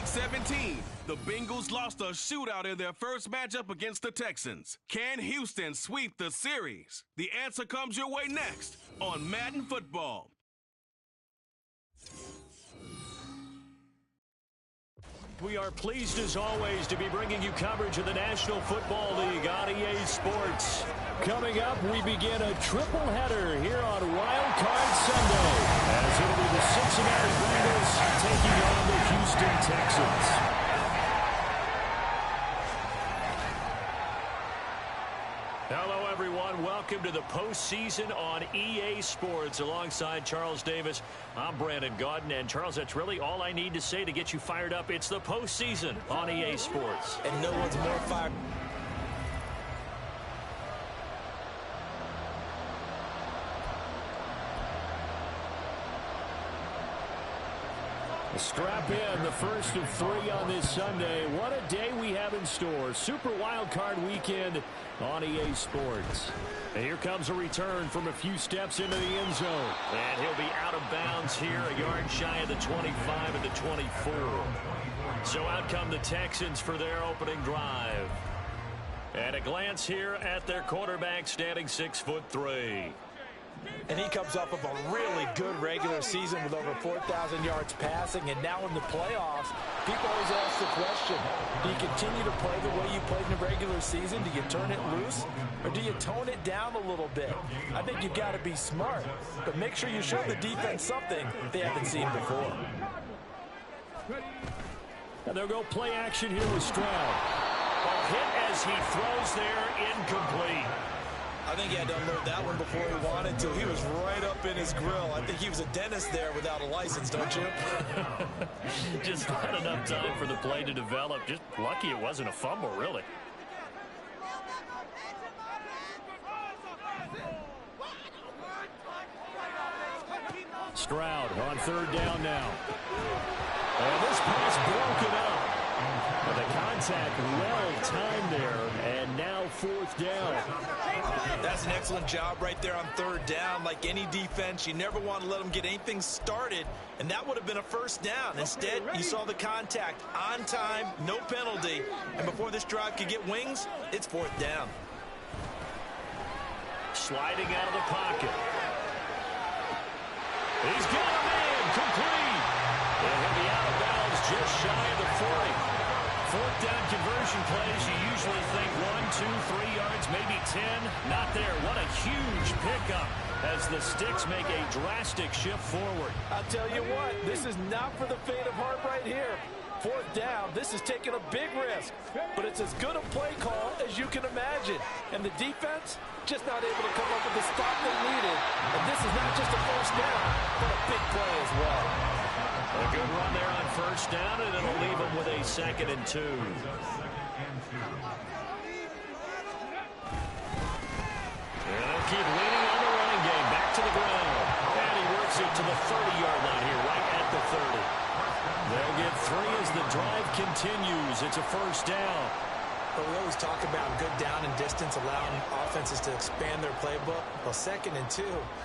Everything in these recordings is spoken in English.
Week 17, the Bengals lost a shootout in their first matchup against the Texans. Can Houston sweep the series? The answer comes your way next on Madden Football. We are pleased, as always, to be bringing you coverage of the National Football League on EA Sports. Coming up, we begin a triple header here on Wild Card Sunday, as it'll be the Cincinnati Bengals taking on the Houston Texans. Hello, everyone. Welcome to the postseason on EA Sports. Alongside Charles Davis, I'm Brandon Gaudin. And, Charles, that's really all I need to say to get you fired up. It's the postseason on EA Sports. And no one's more fired. Strap in, the first of 3 on this Sunday. What a day we have in store. Super Wild Card Weekend on EA Sports. And here comes a return from a few steps into the end zone. And he'll be out of bounds here, a yard shy of the 25 and the 24. So out come the Texans for their opening drive. And a glance here at their quarterback, standing 6'3". And he comes off of a really good regular season with over 4,000 yards passing. And now in the playoffs, people always ask the question, do you continue to play the way you played in the regular season? Do you turn it loose? Or do you tone it down a little bit? I think you've got to be smart. But make sure you show the defense something they haven't seen before. And they'll go play action here with Stroud. A hit as he throws there, incomplete. I think he had to unload that one before he wanted to. He was right up in his grill. I think he was a dentist there without a license, don't you? Just not enough time for the play to develop. Just lucky it wasn't a fumble, really. Stroud on 3rd down now. And this pass broken up. But the contact well timed there, and now 4th down. That's an excellent job right there on 3rd down. Like any defense, you never want to let them get anything started, and that would have been a 1st down. Instead, you saw the contact on time, no penalty, and before this drive could get wings, it's 4th down. Sliding out of the pocket. He's got a man, complete. And he'll be out of bounds just shy of the 40. 4th down conversion plays, you usually think 1, 2, 3 yards, maybe 10. Not there. What a huge pickup as the Sticks make a drastic shift forward. I'll tell you what, this is not for the faint of heart right here. 4th down, this is taking a big risk, but it's as good a play call as you can imagine. And the defense, just not able to come up with the stop they needed. And this is not just a 1st down, but a big play as well. A good run there on 1st down, and it'll leave them with a 2nd and 2. And they'll keep leaning on the running game. Back to the ground. And he works it to the 30-yard line here, right at the 30. They'll get 3 as the drive continues. It's a 1st down. But we always talk about good down and distance, allowing offenses to expand their playbook. Well, 2nd and 2,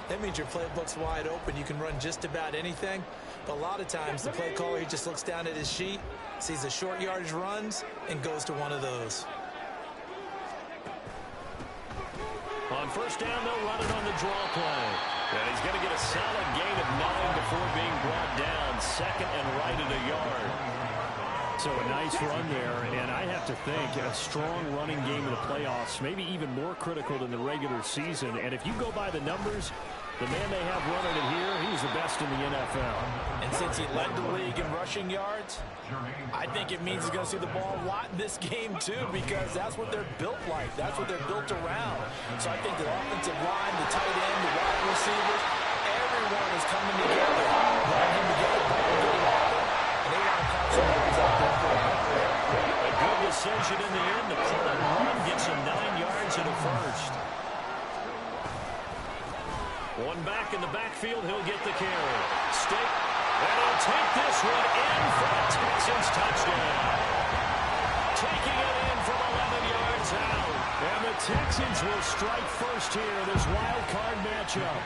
that means your playbook's wide open. You can run just about anything. But a lot of times, the play caller, he just looks down at his sheet, sees the short yardage runs, and goes to one of those. On 1st down, they'll run it on the draw play. And he's going to get a solid gain of 9 before being brought down. 2nd and right at a yard. So a nice run there, and I have to think a strong running game in the playoffs, maybe even more critical than the regular season. And if you go by the numbers, the man they have running it here, he's the best in the NFL. And since he led the league in rushing yards, I think it means he's going to see the ball a lot in this game too, because that's what they're built like. That's what they're built around. So I think the offensive line, the tight end, the wide receivers, everyone is coming together. Letting him to get the ball and get it open. And they got to call some runs out there for him. A good decision in the end. The pull and run gets him 9 yards in a 1st. One back in the backfield, he'll get the carry. Stick, and he'll take this one in for a Texans touchdown. Taking it in from 11 yards out. And the Texans will strike first here, this wild card matchup.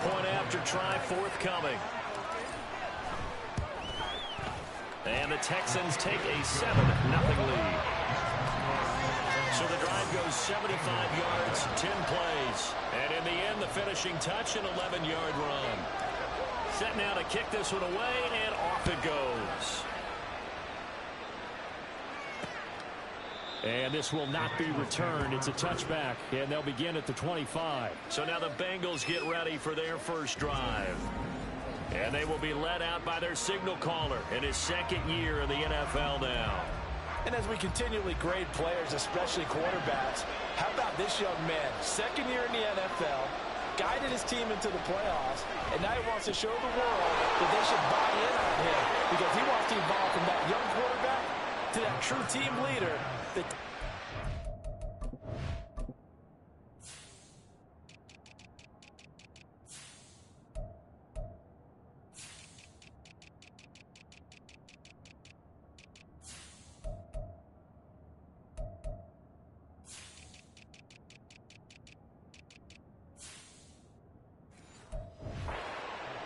Point after try forthcoming. And the Texans take a 7-0 lead. So the drive goes 75 yards, 10 plays. And in the end, the finishing touch, an 11-yard run. Set now to kick this one away, and off it goes. And this will not be returned. It's a touchback, and they'll begin at the 25. So now the Bengals get ready for their first drive. And they will be led out by their signal caller in his second year in the NFL now. And as we continually grade players, especially quarterbacks, how about this young man? Second year in the NFL, guided his team into the playoffs, and now he wants to show the world that they should buy in on him because he wants to evolve from that young quarterback to that true team leader.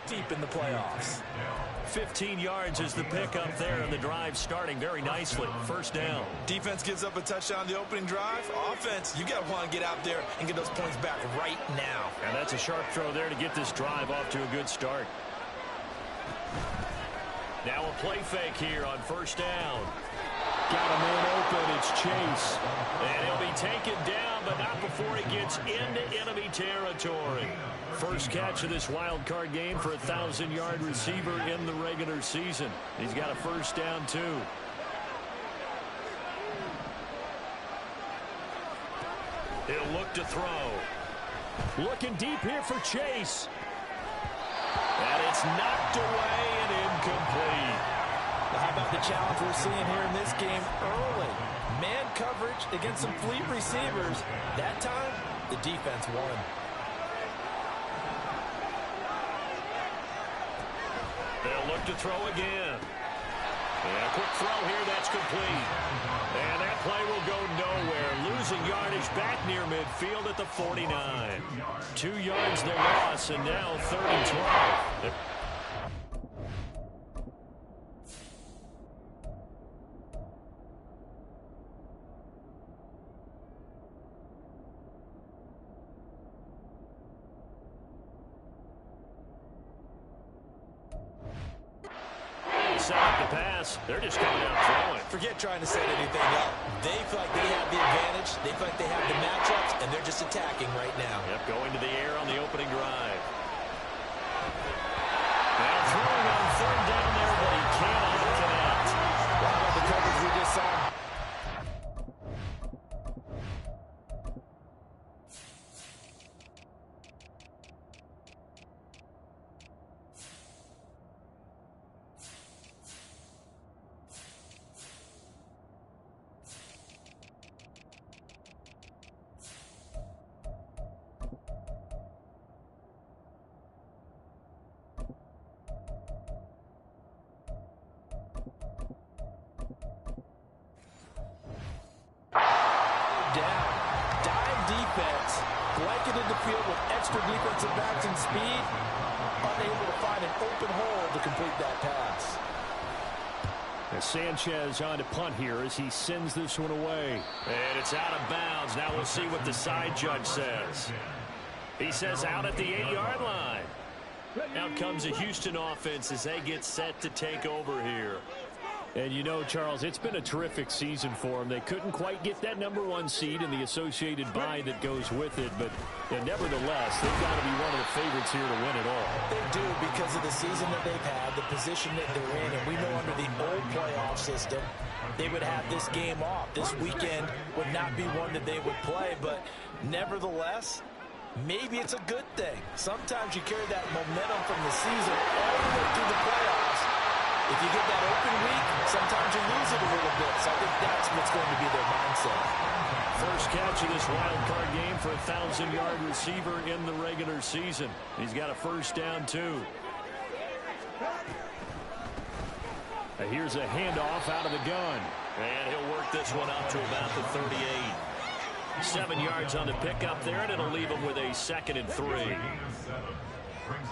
Deep in the playoffs. 15 yards is the pickup there, and the drive starting very nicely. First down. Defense gives up a touchdown the opening drive. Offense, you got to want to get out there and get those points back right now. And that's a sharp throw there to get this drive off to a good start. Now a play fake here on first down. Got a man open. It's Chase. And he'll be taken down, but not before he gets into enemy territory. First catch of this wild card game for a 1,000-yard receiver in the regular season. He's got a first down, too. He'll look to throw. Looking deep here for Chase. And it's knocked away and incomplete. How about the challenge we're seeing here in this game early? Man coverage against some fleet receivers. That time, the defense won. They'll look to throw again. And a quick throw here, that's complete. And that play will go nowhere. Losing yardage back near midfield at the 49. 2 yards the loss, and now 3rd and 12. Set up the pass. They're just coming out throwing. Forget trying to set anything up. They feel like they have the advantage. They feel like they have the matchups, and they're just attacking right now. Yep, going to the air on the opening drive. Now throwing on 3rd down there, but he cannot connect. Wow, about the coverage we just saw. Blanketed the field with extra defensive backs and speed, unable to find an open hole to complete that pass. And Sanchez on to punt here as he sends this one away. And it's out of bounds. Now we'll see what the side judge says. He says out at the 8-yard line. Out comes the Houston offense as they get set to take over here. And you know, Charles, it's been a terrific season for them. They couldn't quite get that #1 seed and the associated bye that goes with it, but nevertheless, they've got to be one of the favorites here to win it all. They do because of the season that they've had, the position that they're in, and we know under the old playoff system, they would have this game off. This weekend would not be one that they would play, but nevertheless, maybe it's a good thing. Sometimes you carry that momentum from the season all the way through the playoffs. If you get that open week, sometimes you lose it a little bit. So I think that's what's going to be their mindset. First catch of this wild card game for a 1,000-yard receiver in the regular season. He's got a first down, too. And here's a handoff out of the gun. And he'll work this one out to about the 38. 7 yards on the pickup there, and it'll leave him with a 2nd and 3. Brings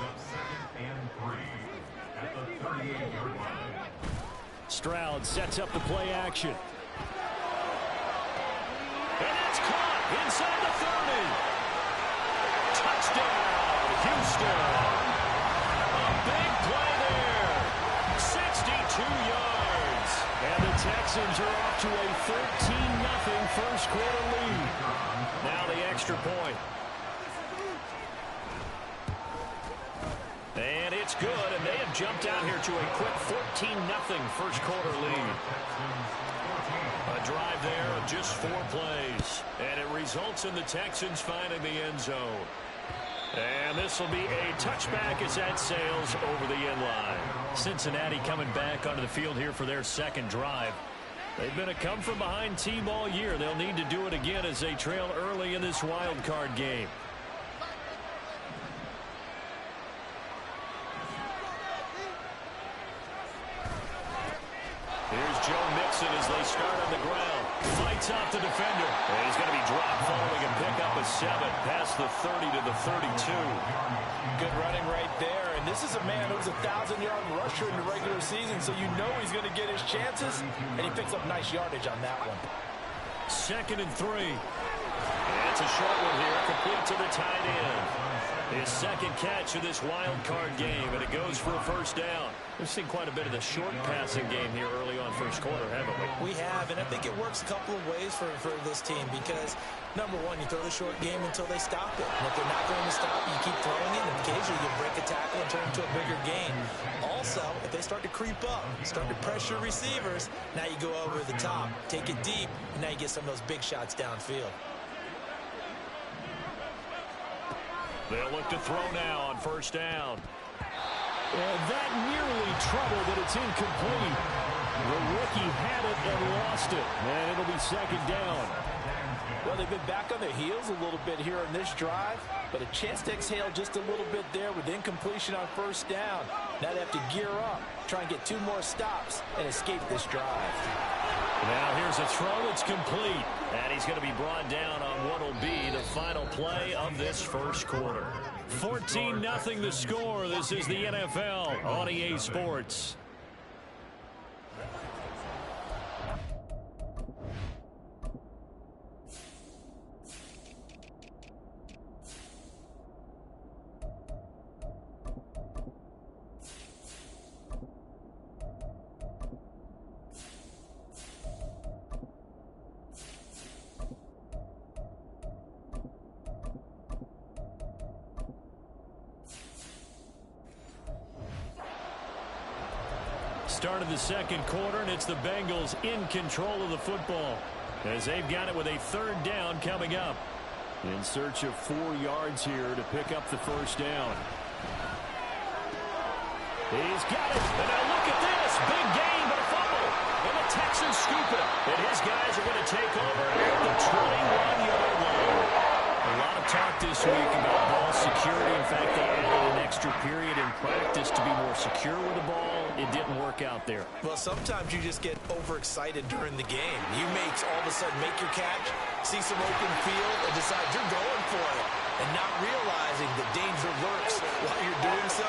up 2nd and 3 at the 38-yard line. Stroud sets up the play action. And it's caught inside the 30. Touchdown, Houston. A big play there. 62 yards. And the Texans are off to a 13-0 first quarter lead. Now the extra point. And it's good, and they have jumped out here to a quick 14-0 first quarter lead. A drive there of just 4 plays, and it results in the Texans finding the end zone. And this will be a touchback as that sails over the end line. Cincinnati coming back onto the field here for their second drive. They've been a come-from-behind team all year. They'll need to do it again as they trail early in this wild card game. Here's Joe Mixon as they start on the ground. Fights off the defender. And he's going to be dropped following a pickup of 7 past the 30 to the 32. Good running right there. And this is a man who's a 1,000-yard rusher in the regular season, so you know he's going to get his chances. And he picks up nice yardage on that one. 2nd and 3. And it's a short one here, complete to the tight end. His second catch of this wild card game, and it goes for a first down. We've seen quite a bit of the short passing game here early on first quarter, haven't we? We have, and I think it works a couple of ways for this team because, number one, you throw the short game until they stop it. And if they're not going to stop, you keep throwing it, and occasionally you break a tackle and turn it into a bigger gain. Also, if they start to creep up, start to pressure receivers, now you go over the top, take it deep, and now you get some of those big shots downfield. They'll look to throw now on first down. And that nearly trouble, but it's incomplete. The rookie had it and lost it. And it'll be second down. Well, they've been back on their heels a little bit here on this drive, but a chance to exhale just a little bit there with incompletion on first down. Now they have to gear up, try and get 2 more stops, and escape this drive. Now here's a throw that's complete. And he's going to be brought down on what will be the final play of this first quarter. 14-0 the score. This is the NFL on EA Sports. Start of the second quarter, and it's the Bengals in control of the football as they've got it with a 3rd down coming up. In search of 4 yards here to pick up the first down. He's got it. And now look at this. Big gain, but a fumble. And the Texans scoop it. And his guys are going to take over at the 21-yard line. A lot of talk this week about ball security. In fact, they added an extra period in practice to be more secure with the ball. It didn't work out there. Well, sometimes you just get overexcited during the game. You may all of a sudden make your catch, see some open field, and decide you're going for it, and not realizing the danger lurks while you're doing so,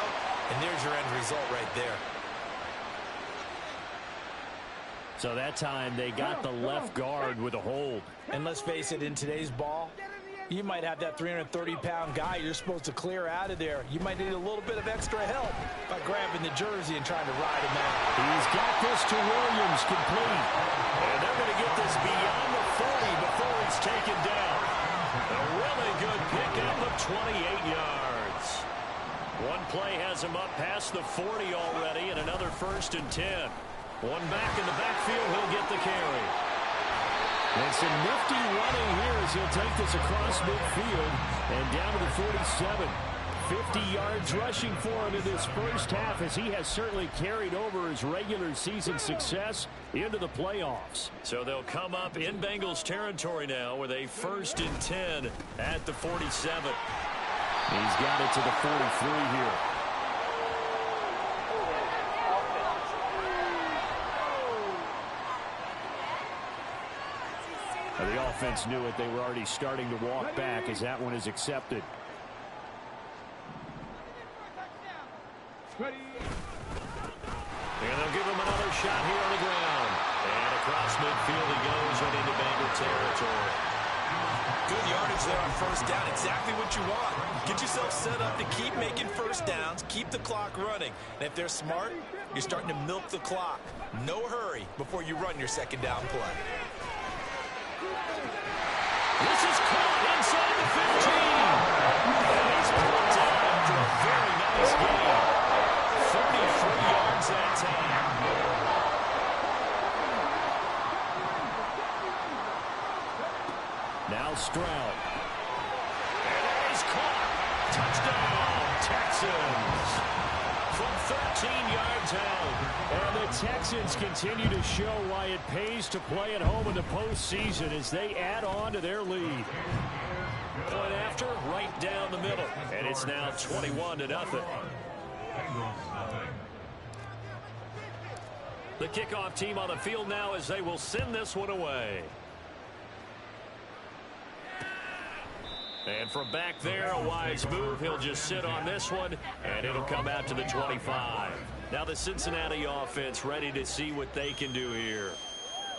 and there's your end result right there. So that time they got the left guard with a hold. And let's face it, in today's ball, you might have that 330-pound guy you're supposed to clear out of there. You might need a little bit of extra help by grabbing the jersey and trying to ride him out. He's got this to Williams, complete. And they're going to get this beyond the 40 before it's taken down. A really good pickup of 28 yards. One play has him up past the 40 already, and another 1st and 10. One back in the backfield, he'll get the carry. And some nifty running here as he'll take this across midfield and down to the 47. 50 yards rushing for him in this first half as he has certainly carried over his regular season success into the playoffs. So they'll come up in Bengals territory now with a 1st and 10 at the 47. He's got it to the 43 here. The offense knew it. They were already starting to walk back as that one is accepted. And they'll give him another shot here on the ground. And across midfield he goes and into Bengal territory. Good yardage there on first down. Exactly what you want. Get yourself set up to keep making first downs, keep the clock running. And if they're smart, you're starting to milk the clock. No hurry before you run your second down play. This is caught inside the 15. And he's pulled down after a very nice game. 33 yards that time. Now Stroud. And it is caught. Touchdown, Texans. From 13 yards out. And the Texans continue to show why it pays to play at home in the postseason as they add on to their lead. Point after, right down the middle. And it's now 21-0. The kickoff team on the field now as they will send this one away. And from back there, a wise move. He'll just sit on this one, and it'll come out to the 25. Now the Cincinnati offense ready to see what they can do here.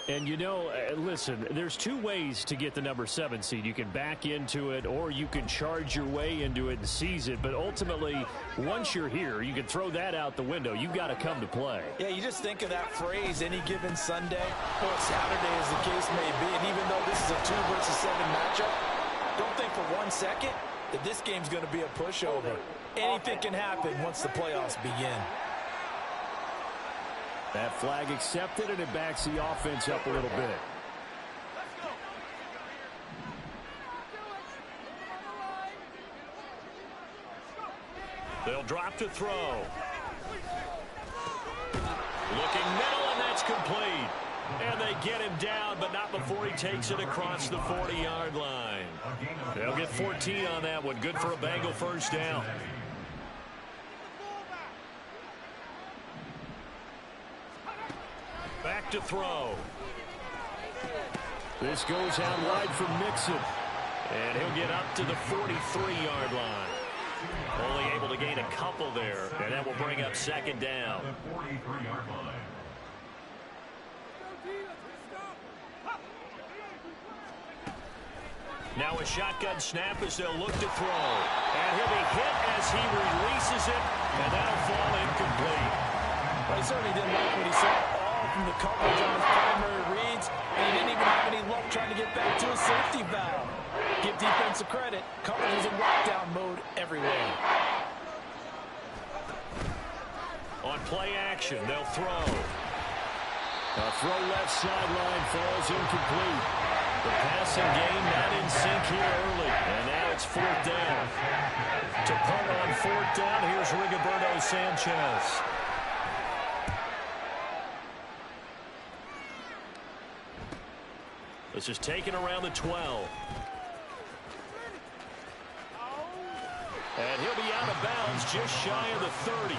And, you know, listen, there's two ways to get the number 7 seed. You can back into it or you can charge your way into it and seize it. But ultimately, once you're here, you can throw that out the window. You've got to come to play. Yeah, you just think of that phrase, any given Sunday or Saturday as the case may be. And even though this is a 2 versus 7 matchup, don't think for 1 second that this game's going to be a pushover. Anything can happen once the playoffs begin. That flag accepted, and it backs the offense up a little bit. They'll drop to throw. Looking middle, and that's complete. And they get him down, but not before he takes it across the 40-yard line. They'll get 14 on that one. Good for a Bengal first down. Back to throw. This goes out wide for Mixon. And he'll get up to the 43-yard line. Only able to gain a couple there. And that will bring up second down. Now a shotgun snap as they'll look to throw. And he'll be hit as he releases it. And that'll fall incomplete. Well, he certainly didn't like what he saw all from the coverage on his primary reads. And he didn't even have any luck trying to get back to his safety valve. Give defensive credit. Coverage was in lockdown mode everywhere. On play action, they'll throw. A throw left sideline falls incomplete. The passing game not in sync here early. And now it's 4th down. To punt on 4th down, here's Rigoberto Sanchez. This is taken around the 12. And he'll be out of bounds just shy of the 30.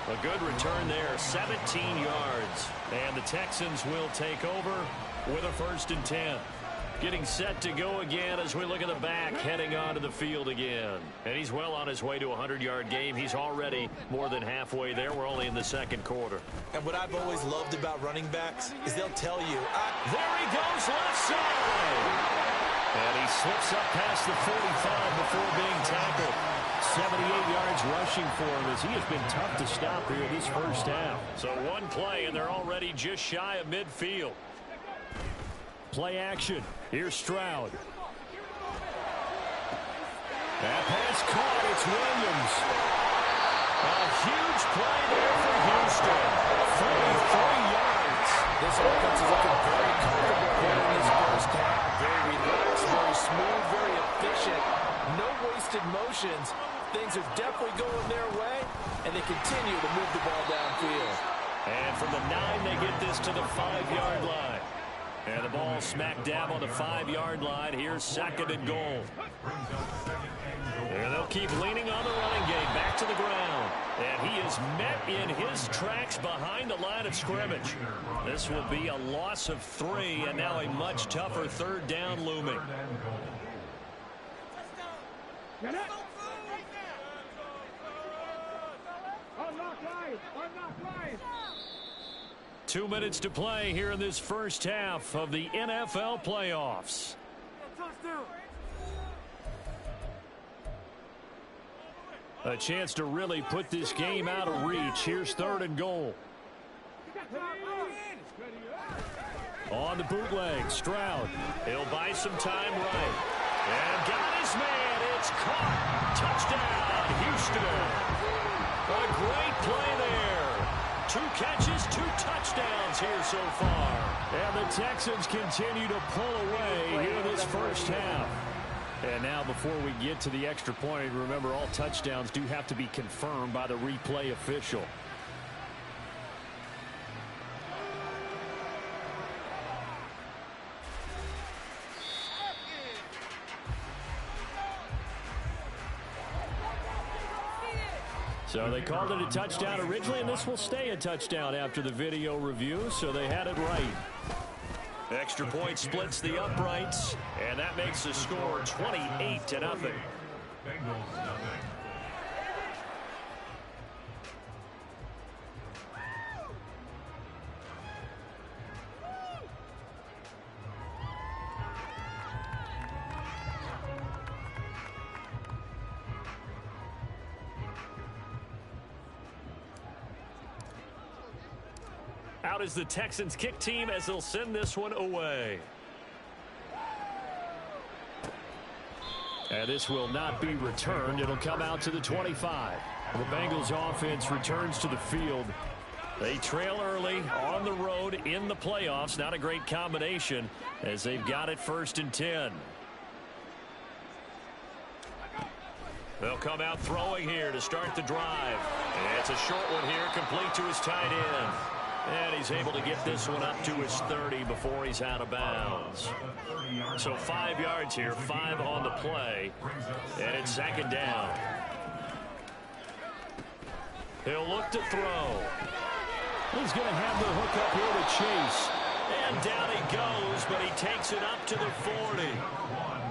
A good return there, 17 yards. And the Texans will take over with a 1st and 10. Getting set to go again as we look at the back, heading onto the field again. And he's well on his way to a 100-yard game. He's already more than halfway there. We're only in the 2nd quarter. And what I've always loved about running backs is they'll tell you, there he goes left side. And he slips up past the 45 before being tackled. 78 yards rushing for him as he has been tough to stop here this first half. So one play, and they're already just shy of midfield. Play action. Here's Stroud. That pass caught. It's Williams. A huge play there for Houston. 43 yards. This offense is looking very comfortable here in this first half. Very relaxed, very smooth, very efficient. No wasted motions. Things are definitely going their way, and they continue to move the ball downfield. And from the 9, they get this to the 5-yard line. And the ball smack dab on the 5-yard line. Here's 2nd and goal. And they'll keep leaning on the running game. Back to the ground. And he is met in his tracks behind the line of scrimmage. This will be a loss of 3, and now a much tougher 3rd down looming. 2 minutes to play here in this first half of the NFL playoffs. A chance to really put this game out of reach. Here's 3rd and goal. On the bootleg, Stroud. He'll buy some time right. And got his man. It's caught. Touchdown, Houston. A great play there. 2 catches, 2 touchdowns here so far. And the Texans continue to pull away here in this first half. And now before we get to the extra point, remember all touchdowns do have to be confirmed by the replay official. So they called it a touchdown originally, and this will stay a touchdown after the video review, so they had it right. Extra point splits the uprights, and that makes the score 28-0. Out is the Texans kick team as they'll send this one away. And this will not be returned. It'll come out to the 25. The Bengals offense returns to the field. They trail early on the road in the playoffs. Not a great combination as they've got it 1st and 10. They'll come out throwing here to start the drive. And it's a short one here, complete to his tight end. And he's able to get this one up to his 30 before he's out of bounds. So 5 yards here, 5 on the play. And it's 2nd down. He'll look to throw. He's going to have the hook up here to Chase. And down he goes, but he takes it up to the 40.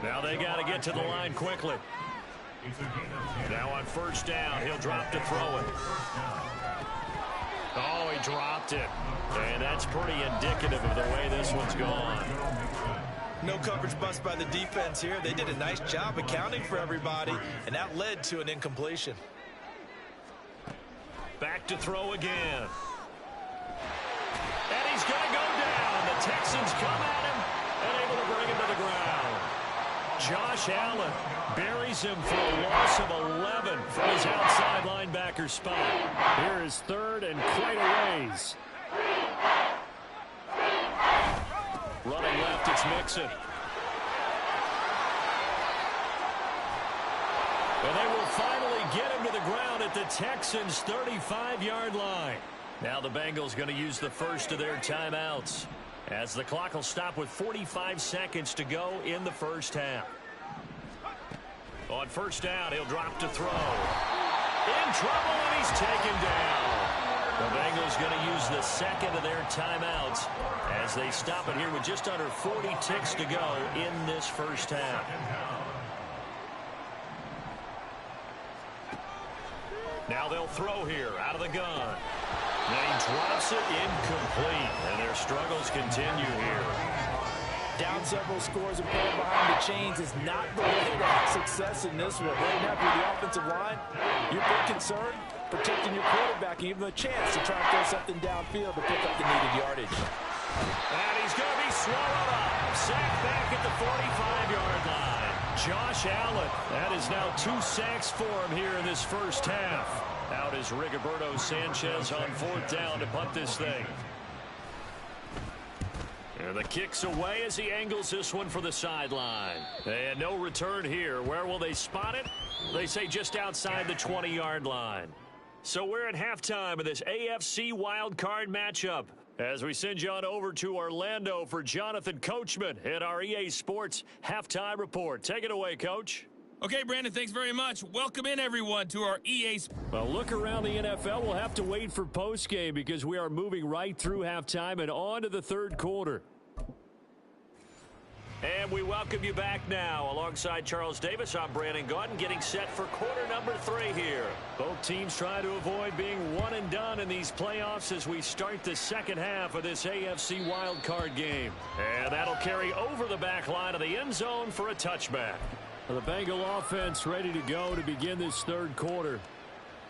Now they got to get to the line quickly. Now on 1st down, he'll drop to throw it. Oh, he dropped it. And that's pretty indicative of the way this one's gone. No coverage bust by the defense here. They did a nice job accounting for everybody, and that led to an incompletion. Back to throw again. And he's going to go down. The Texans come at him and able to bring him to the ground. Josh Allen buries him for a loss of 11 from his outside linebacker spot. Here is 3rd and quite a ways. Running left, it's Mixon. And they will finally get him to the ground at the Texans' 35-yard line. Now the Bengals going to use the first of their timeouts, as the clock will stop with 45 seconds to go in the first half. On 1st down, he'll drop to throw. In trouble, and he's taken down. The Bengals going to use the 2nd of their timeouts as they stop it here with just under 40 ticks to go in this first half. Now they'll throw here out of the gun. Now he drops it incomplete, and their struggles continue here. Down several scores and playing behind the chains is not the way to have success in this one. Right now, with the offensive line, you're big concerned protecting your quarterback and even a chance to try and throw something downfield to pick up the needed yardage. And he's going to be swallowed up. Sacked back at the 45-yard line. Josh Allen. That is now 2 sacks for him here in this first half. Out is Rigoberto Sanchez on 4th down to punt this thing. And the kick's away as he angles this one for the sideline. And no return here. Where will they spot it? They say just outside the 20-yard line. So we're at halftime of this AFC wildcard matchup as we send you on over to Orlando for Jonathan Coachman at our EA Sports Halftime Report. Take it away, Coach. Okay, Brandon, thanks very much. Welcome in, everyone, to our EA. Well, look around the NFL. We'll have to wait for postgame because we are moving right through halftime and on to the 3rd quarter. And we welcome you back now. Alongside Charles Davis, I'm Brandon Gaudin, getting set for quarter number 3 here. Both teams trying to avoid being one and done in these playoffs as we start the second half of this AFC wildcard game. And that'll carry over the back line of the end zone for a touchback. Well, the Bengal offense ready to go to begin this third quarter.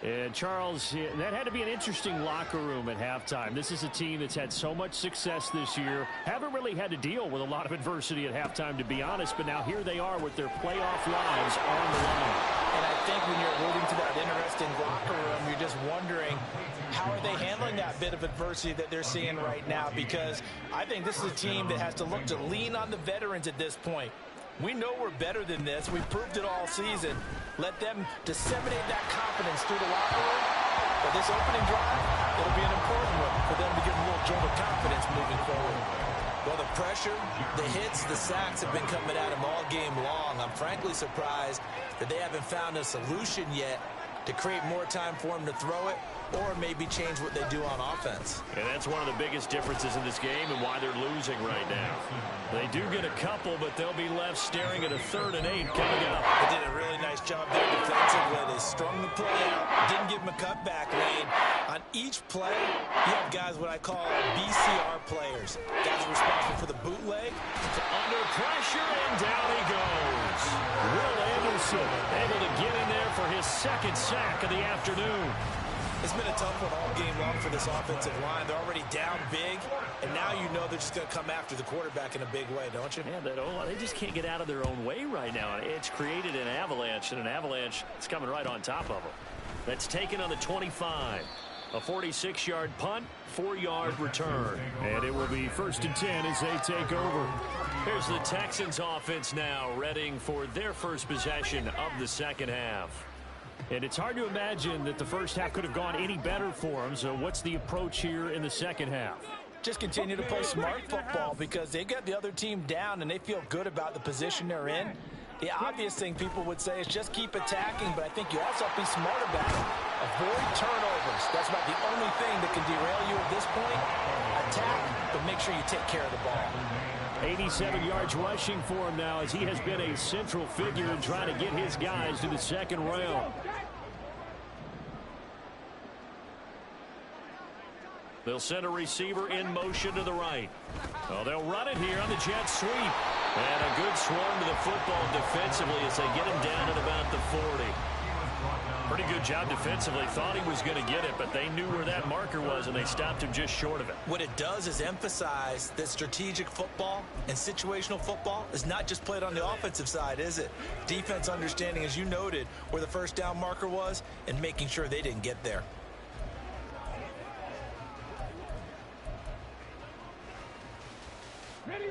And Charles, that had to be an interesting locker room at halftime. This is a team that's had so much success this year. Haven't really had to deal with a lot of adversity at halftime, to be honest. But now here they are with their playoff lives on the line. And I think when you're alluding to that interesting locker room, you're just wondering, how are they handling that bit of adversity that they're seeing right now? Because I think this is a team that has to look to lean on the veterans at this point. We know we're better than this. We proved it all season. Let them disseminate that confidence through the locker room. But this opening drive, it'll be an important one for them to give them a little jolt of confidence moving forward. Well, the pressure, the hits, the sacks have been coming at them all game long. I'm frankly surprised that they haven't found a solution yet to create more time for them to throw it, or maybe change what they do on offense. And that's one of the biggest differences in this game and why they're losing right now. They do get a couple, but they'll be left staring at a 3rd and 8 coming up. They did a really nice job there defensively. They strung the play out, didn't give them a cutback lane. On each play, you have guys what I call BCR players. Guys responsible for the bootleg. Under pressure, and down he goes. Will Anderson able to get in there for his 2nd sack of the afternoon. It's been a tough one all game long for this offensive line. They're already down big, and now you know they're just going to come after the quarterback in a big way, don't you? Man, they just can't get out of their own way right now. It's created an avalanche, and an avalanche is coming right on top of them. That's taken on the 25. A 46-yard punt, 4-yard return. And it will be 1st and 10 as they take over. Here's the Texans offense now, readying for their first possession of the second half. And it's hard to imagine that the first half could have gone any better for them. So what's the approach here in the second half? Just continue to play smart football because they got the other team down and they feel good about the position they're in. The obvious thing people would say is just keep attacking, but I think you also have to be smart about it. Avoid turnovers. That's about the only thing that can derail you at this point. Attack, but make sure you take care of the ball. 87 yards rushing for him now as he has been a central figure in trying to get his guys to the second round. They'll send a receiver in motion to the right. Oh, they'll run it here on the jet sweep. And a good swarm to the football defensively as they get him down at about the 40. Pretty good job defensively. Thought he was going to get it, but they knew where that marker was, and they stopped him just short of it. What it does is emphasize that strategic football and situational football is not just played on the offensive side, is it? Defense understanding, as you noted, where the first down marker was and making sure they didn't get there. Ready.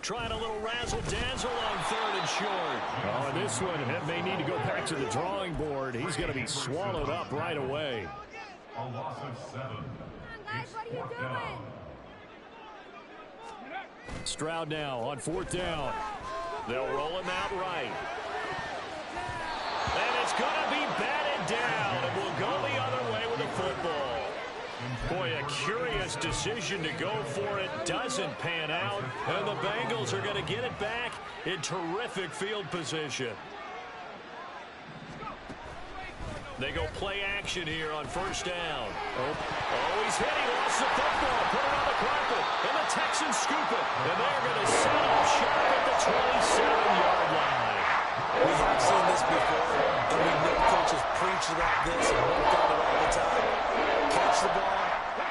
Trying a little razzle-dazzle on 3rd and short. Oh, and this one may need to go back to the drawing board. He's going to be swallowed up right away. A loss of 7. Come on, guys, what are you doing? Stroud now on 4th down. They'll roll him out right. And it's going to be batted down, and we'll go the other way with the football. Boy, a curious decision to go for it. Doesn't pan out, and the Bengals are going to get it back in terrific field position. They go play action here on 1st down. Oh, he's hit. He lost the football. Put it on the carpet, and the Texans scoop it. And they're going to set up shop at the 27-yard line. We have seen this before, and we know coaches preach about this and work on it all the time. Catch the ball.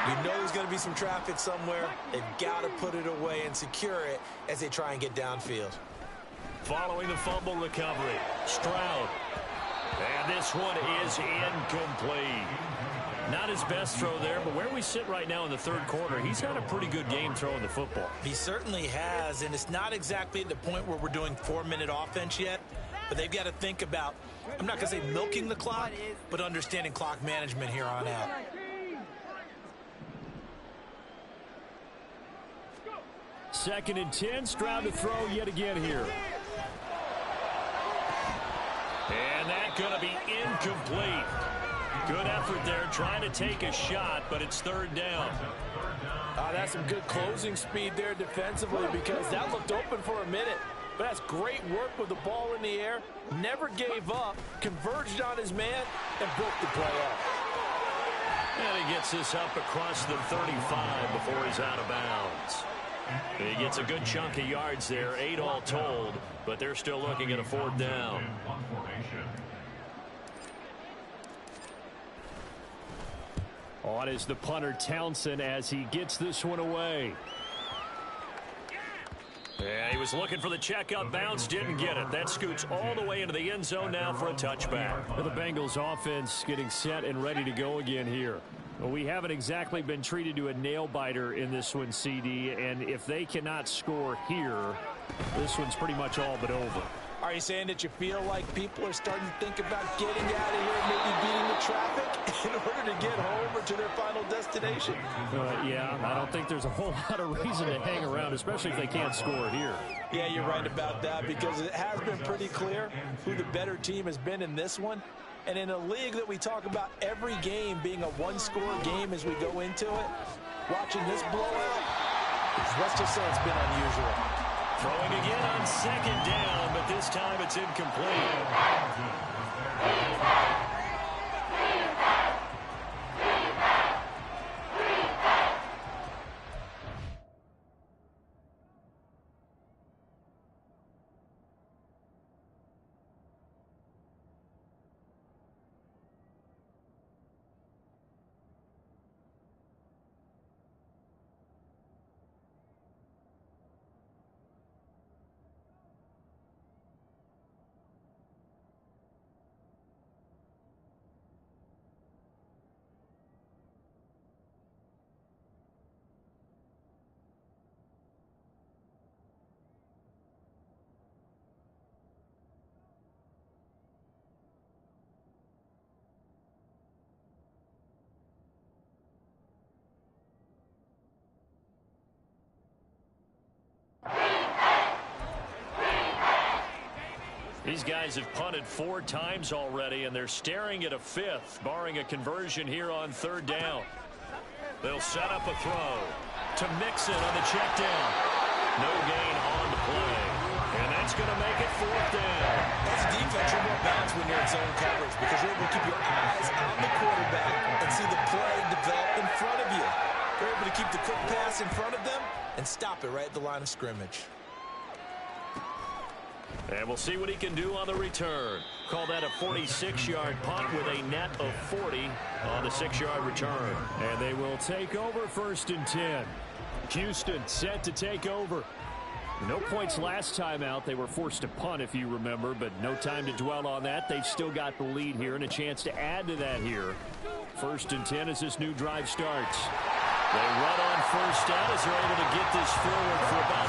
You know there's going to be some traffic somewhere. They've got to put it away and secure it as they try and get downfield. Following the fumble recovery, Stroud. And this one is incomplete. Not his best throw there, but where we sit right now in the 3rd quarter, he's had a pretty good game throwing the football. He certainly has, and it's not exactly at the point where we're doing 4-minute offense yet, but they've got to think about, I'm not going to say milking the clock, but understanding clock management here on out. Second and 10, Stroud to throw yet again here. And that's going to be incomplete. Good effort there, trying to take a shot, but it's third down. That's some good closing speed there defensively because that looked open for a minute. But that's great work with the ball in the air. Never gave up, converged on his man, and broke the play up. And he gets this up across the 35 before he's out of bounds. He gets a good chunk of yards there, 8 all told, but they're still looking at a fourth down. On is the punter Townsend as he gets this one away. Yeah, he was looking for the checkup bounce, didn't get it. That scoots all the way into the end zone now for a touchback. The Bengals offense getting set and ready to go again here. Well, we haven't exactly been treated to a nail-biter in this one, CD, and if they cannot score here, this one's pretty much all but over. Are you saying that you feel like people are starting to think about getting out of here, maybe beating the traffic in order to get home or to their final destination? Yeah, I don't think there's a whole lot of reason to hang around, especially if they can't score here. Yeah, you're right about that because it has been pretty clear who the better team has been in this one. And in a league that we talk about every game being a one-score game as we go into it, watching this blowout, let's just say it's been unusual. Throwing again on second down, but this time it's incomplete. These guys have punted 4 times already, and they're staring at a 5th, barring a conversion here on third down. They'll set up a throw to Mixon on the check down. No gain on the play, and that's going to make it fourth down. That's defense, you're more balanced when you're in zone coverage because you're able to keep your eyes on the quarterback and see the play develop in front of you. You're able to keep the quick pass in front of them and stop it right at the line of scrimmage. And we'll see what he can do on the return. Call that a 46-yard punt with a net of 40 on the 6-yard return. And they will take over first and 10. Houston set to take over. No points last time out. They were forced to punt, if you remember, but no time to dwell on that. They've still got the lead here and a chance to add to that here. First and 10 as this new drive starts. They run on first down as they're able to get this forward for about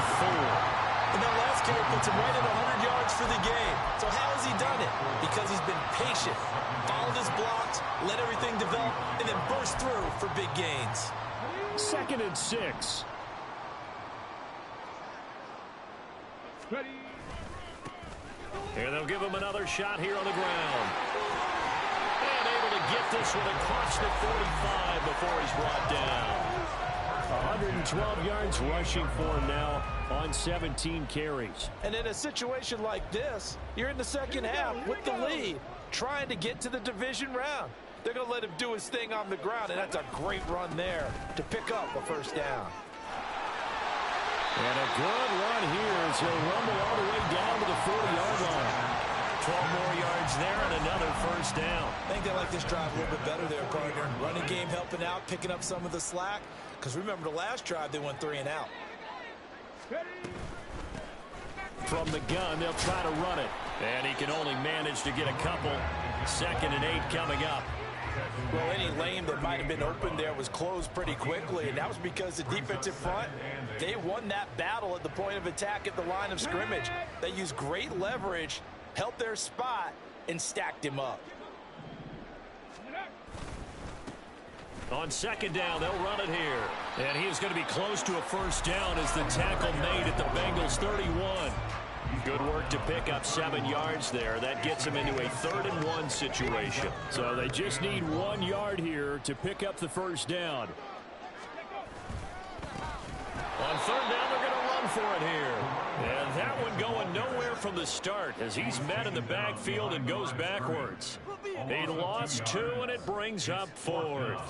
4. And that last carry puts him right at 100 yards for the game. So how has he done it? Because he's been patient, followed his blocks, let everything develop, and then burst through for big gains. Second and 6. And they'll give him another shot here on the ground. And able to get this one across the 45 before he's brought down. 112 yards rushing for him now on 17 carries. And in a situation like this, you're in the second half with the lead, trying to get to the division round. They're going to let him do his thing on the ground, and that's a great run there to pick up a first down. And a good run here as he'll rumble all the way down to the 40-yard line. 12 more yards there and another first down. I think they like this drive a little bit better there, partner. Running game helping out, picking up some of the slack. Because remember the last drive, they went 3 and out. From the gun, they'll try to run it. And he can only manage to get a couple. 2nd and 8 coming up. Well, any lane that might have been open there was closed pretty quickly, and that was because the defensive front, they won that battle at the point of attack at the line of scrimmage. They used great leverage, held their spot, and stacked him up. On 2nd down, they'll run it here. And he is going to be close to a first down as the tackle made at the Bengals 31. Good work to pick up 7 yards there. That gets them into a 3rd-and-1 situation. So they just need 1 yard here to pick up the first down. On 3rd down, they're going to run for it here. And that one going nowhere from the start as he's met in the backfield and goes backwards. He lost 2, and it brings up 4th.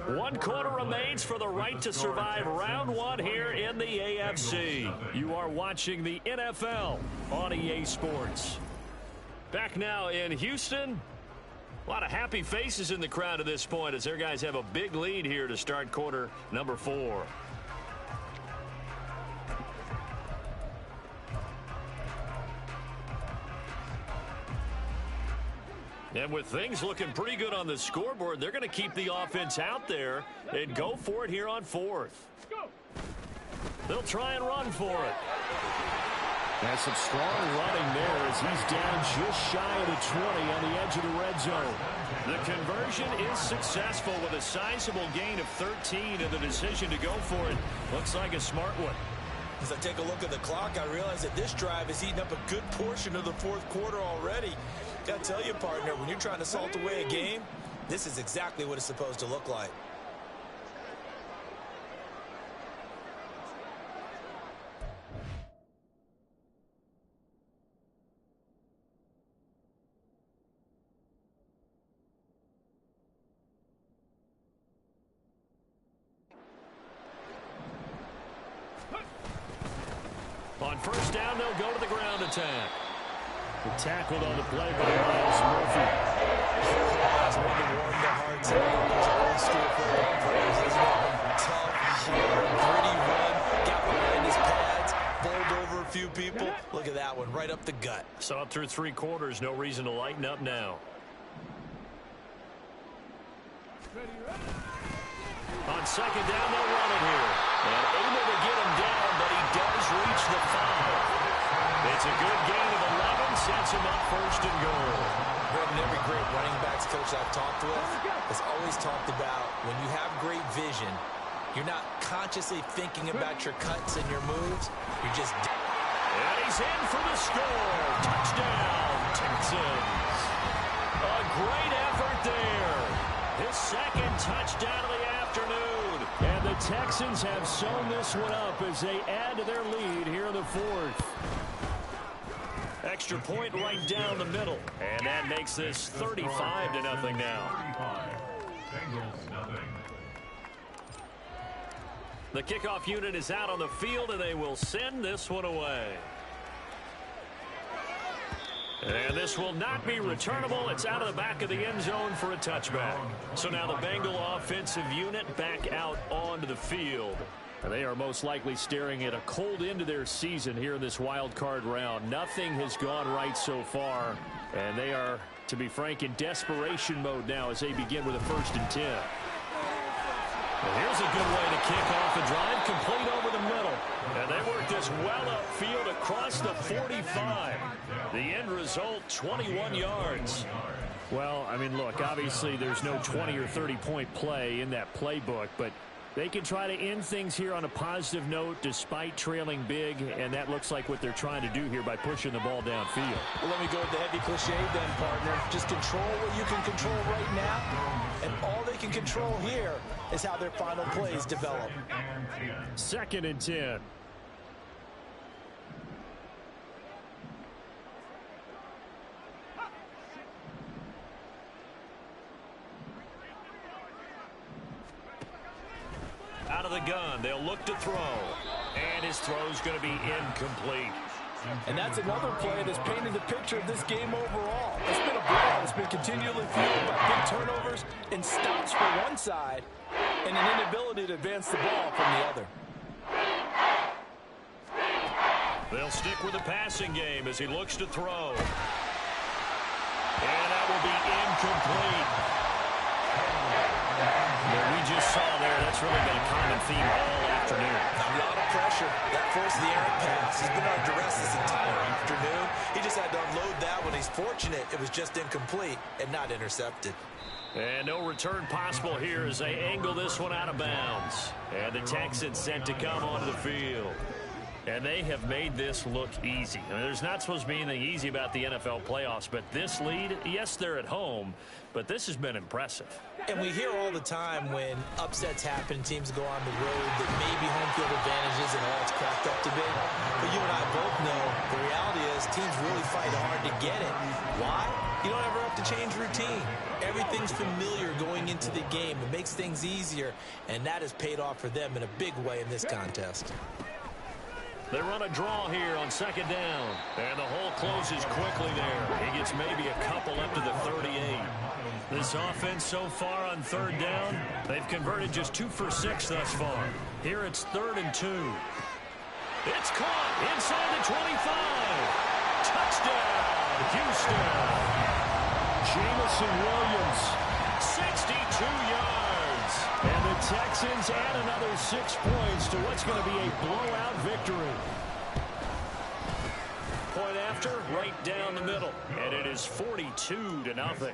One quarter remains for the right to survive round 1 here in the AFC. You are watching the NFL on EA Sports. Back now in Houston. A lot of happy faces in the crowd at this point as their guys have a big lead here to start quarter number 4. And with things looking pretty good on the scoreboard, they're going to keep the offense out there and go for it here on 4th. They'll try and run for it. That's some strong running there as he's down just shy of the 20 on the edge of the red zone. The conversion is successful with a sizable gain of 13, and the decision to go for it looks like a smart one. As I take a look at the clock, I realize that this drive has eaten up a good portion of the 4th quarter already. Got to tell you, partner, when you're trying to salt away a game, this is exactly what it's supposed to look like. On 1st down, they'll go to the ground attack. Tackled on the play by Miles Murphy. It's one to warm the hearts of old school football players, isn't it? Tough, hard, gritty run, got behind his pads, bowled over a few people. Look at that one, right up the gut. Saw it through 3 quarters, no reason to lighten up now. On 2nd down, they'll run it here. And able to get him down, but he does reach the 5. It's a good gain of 11, sets him up 1st and goal. Brendan, every great running backs coach I've talked with has always talked about when you have great vision, you're not consciously thinking about your cuts and your moves. You're just... And he's in for the score. Touchdown, Texans. A great effort there. His 2nd touchdown of the afternoon. And the Texans have sewn this one up as they add to their lead here in the 4th. Extra point right down the middle. And that makes this 35-0 now. The kickoff unit is out on the field, and they will send this one away. And this will not be returnable. It's out of the back of the end zone for a touchback. So now the Bengal offensive unit back out onto the field. And they are most likely staring at a cold end to their season here in this wild card round. Nothing has gone right so far. And they are, to be frank, in desperation mode now as they begin with a 1st and 10. And here's a good way to kick off a drive, complete over the middle. And they work this well upfield across the 45. The end result, 21 yards. Well, I mean, look, obviously there's no 20 or 30-point play in that playbook, but they can try to end things here on a positive note despite trailing big, and that looks like what they're trying to do here by pushing the ball downfield. Well, let me go with the heavy cliche then, partner. Just control what you can control right now, and all they can control here is how their final plays develop. 2nd and 10. Out of the gun, they'll look to throw. And his throw's going to be incomplete. And that's another play that's painted the picture of this game overall. It's been a blowout. It's been continually fueled by big turnovers and stops for one side and an inability to advance the ball from the other. They'll stick with the passing game as he looks to throw. And that will be incomplete. What we just saw there, that's really been a common theme all afternoon. A lot of pressure. That forced the errant pass. He's been under duress this entire afternoon. He just had to unload that one. He's fortunate it was just incomplete and not intercepted. And no return possible here as they angle this one out of bounds. And the Texans sent to come onto the field. And they have made this look easy. I mean, there's not supposed to be anything easy about the NFL playoffs, but this lead, yes, they're at home, but this has been impressive. And we hear all the time when upsets happen, teams go on the road, that maybe home field advantage isn't all it's cracked up to be. But you and I both know the reality is teams really fight hard to get it. Why? You don't ever have to change routine. Everything's familiar going into the game. It makes things easier, and that has paid off for them in a big way in this contest. They run a draw here on second down. And the hole closes quickly there. He gets maybe a couple up to the 38. This offense so far on third down, they've converted just 2 for 6 thus far. Here it's 3rd and 2. It's caught inside the 25. Touchdown, Houston. Jamison Williams. 62 yards. And the Texans add another 6 points to what's going to be a blowout victory. Point after, right down the middle. And it is 42-0.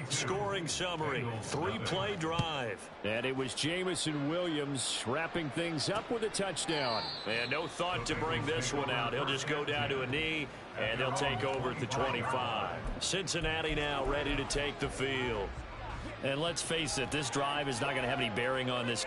Scoring summary, 3-play drive. And it was Jamison Williams wrapping things up with a touchdown. And no thought to bring this one out. He'll just go down to a knee, and they'll take over at the 25. Cincinnati now ready to take the field. And let's face it, this drive is not going to have any bearing on this.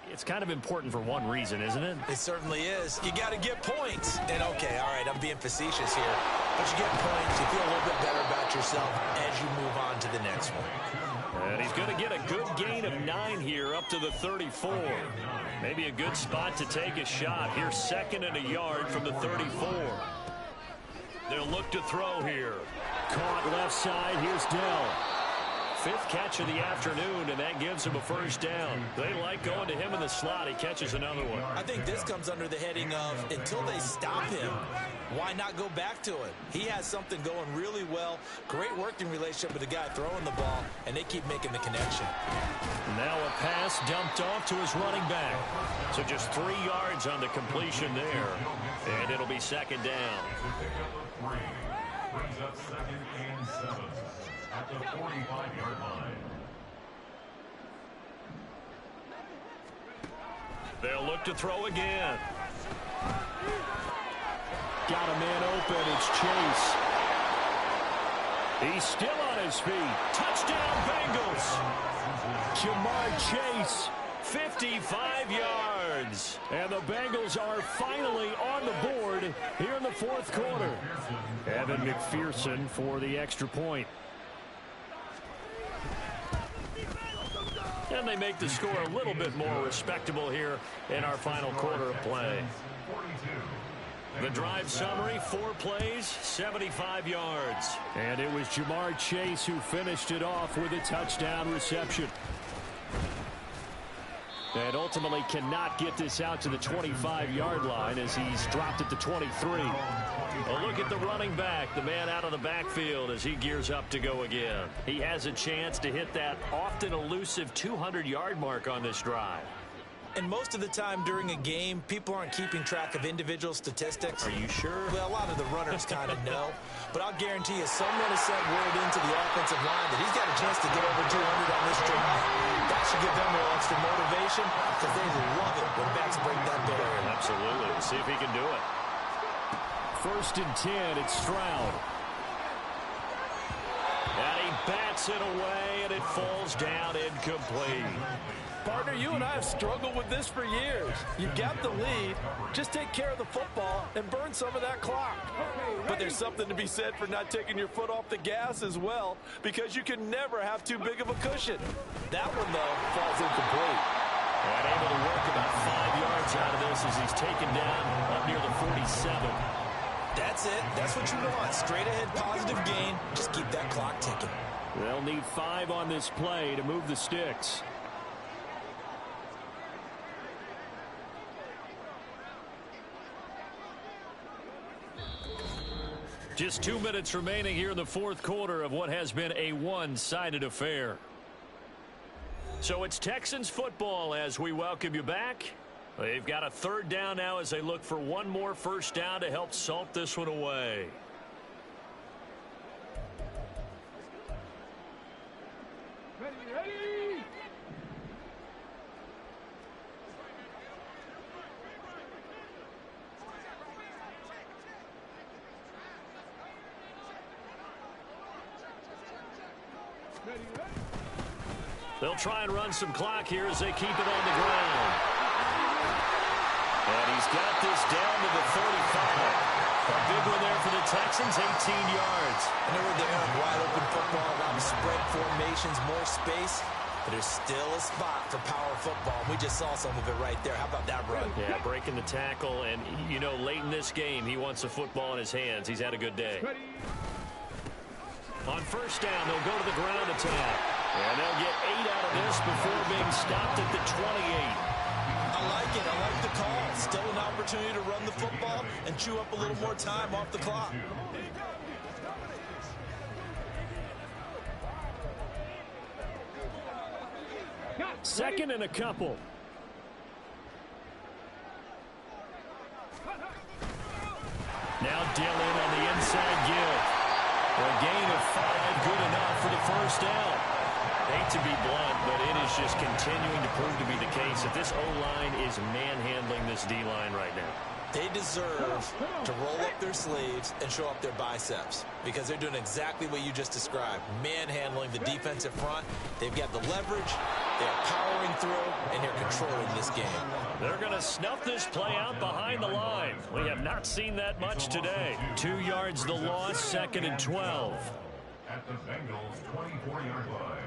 It's kind of important for one reason, isn't it? It certainly is. You got to get points. And, okay, all right, I'm being facetious here. But you get points, you feel a little bit better about yourself as you move on to the next one. And he's going to get a good gain of 9 here up to the 34. Maybe a good spot to take a shot. Here's 2nd and a yard from the 34. They'll look to throw here. Caught left side. Here's Dell. 5th catch of the afternoon, and that gives him a first down. They like going to him in the slot. He catches another one. I think this comes under the heading of until they stop him, why not go back to it? He has something going really well. Great working relationship with the guy throwing the ball, and they keep making the connection. Now a pass dumped off to his running back. So just 3 yards on the completion there. And it'll be 2nd down. Brings up 2nd and 7 at the 45-yard line. They'll look to throw again. Got a man open. It's Chase. He's still on his feet. Touchdown, Bengals. Jamar Chase. 55 yards. And the Bengals are finally on the board here in the 4th quarter. Evan McPherson for the extra point. And they make the score a little bit more respectable here in our final quarter of play. The drive summary, 4 plays, 75 yards. And it was Jamar Chase who finished it off with a touchdown reception. And ultimately cannot get this out to the 25-yard line as he's dropped at the 23. A look at the running back, the man out of the backfield as he gears up to go again. He has a chance to hit that often elusive 200-yard mark on this drive. And most of the time during a game, people aren't keeping track of individual statistics. Are you sure? Well, a lot of the runners kind of know. But I'll guarantee you someone has sent word into the offensive line that he's got a chance to get over 200 on this drive. That should give them a little extra motivation because they love it when backs break that barrier. Absolutely. Let's see if he can do it. 1st and 10. It's Stroud. And he bats it away, and it falls down incomplete. Partner, you and I have struggled with this for years. You've got the lead. Just take care of the football and burn some of that clock. But there's something to be said for not taking your foot off the gas as well, because you can never have too big of a cushion. That one, though, falls incomplete. And able to work about 5 yards out of this as he's taken down up near the 47. That's it. That's what you want. Straight ahead positive gain. Just keep that clock ticking. They'll need 5 on this play to move the sticks. Just 2 minutes remaining here in the 4th quarter of what has been a one-sided affair. So it's Texans football as we welcome you back. They've got a third down now as they look for one more first down to help salt this one away. They'll try and run some clock here as they keep it on the ground. And he's got this down to the 35. A big one there for the Texans, 18 yards. And they were there, wide open football, a lot of spread formations, more space. But there's still a spot for power football. We just saw some of it right there. How about that run? Yeah, breaking the tackle. And, you know, late in this game, he wants the football in his hands. He's had a good day. On first down, they'll go to the ground attack. And they'll get 8 out of this before being stopped at the 28. I like it. I like the call. Still an opportunity to run the football and chew up a little more time off the clock. Second and a couple. Now Dillon on the inside give. A gain of 5, good enough for the first down. Hate to be blunt, but it is just continuing to prove to be the case that this O-line is manhandling this D-line right now. They deserve to roll up their sleeves and show up their biceps because they're doing exactly what you just described, manhandling the defensive front. They've got the leverage, they're powering through, and they're controlling this game. They're going to snuff this play out behind the line. We have not seen that much today. 2 yards the loss, second and 12. At the Bengals' 24-yard line.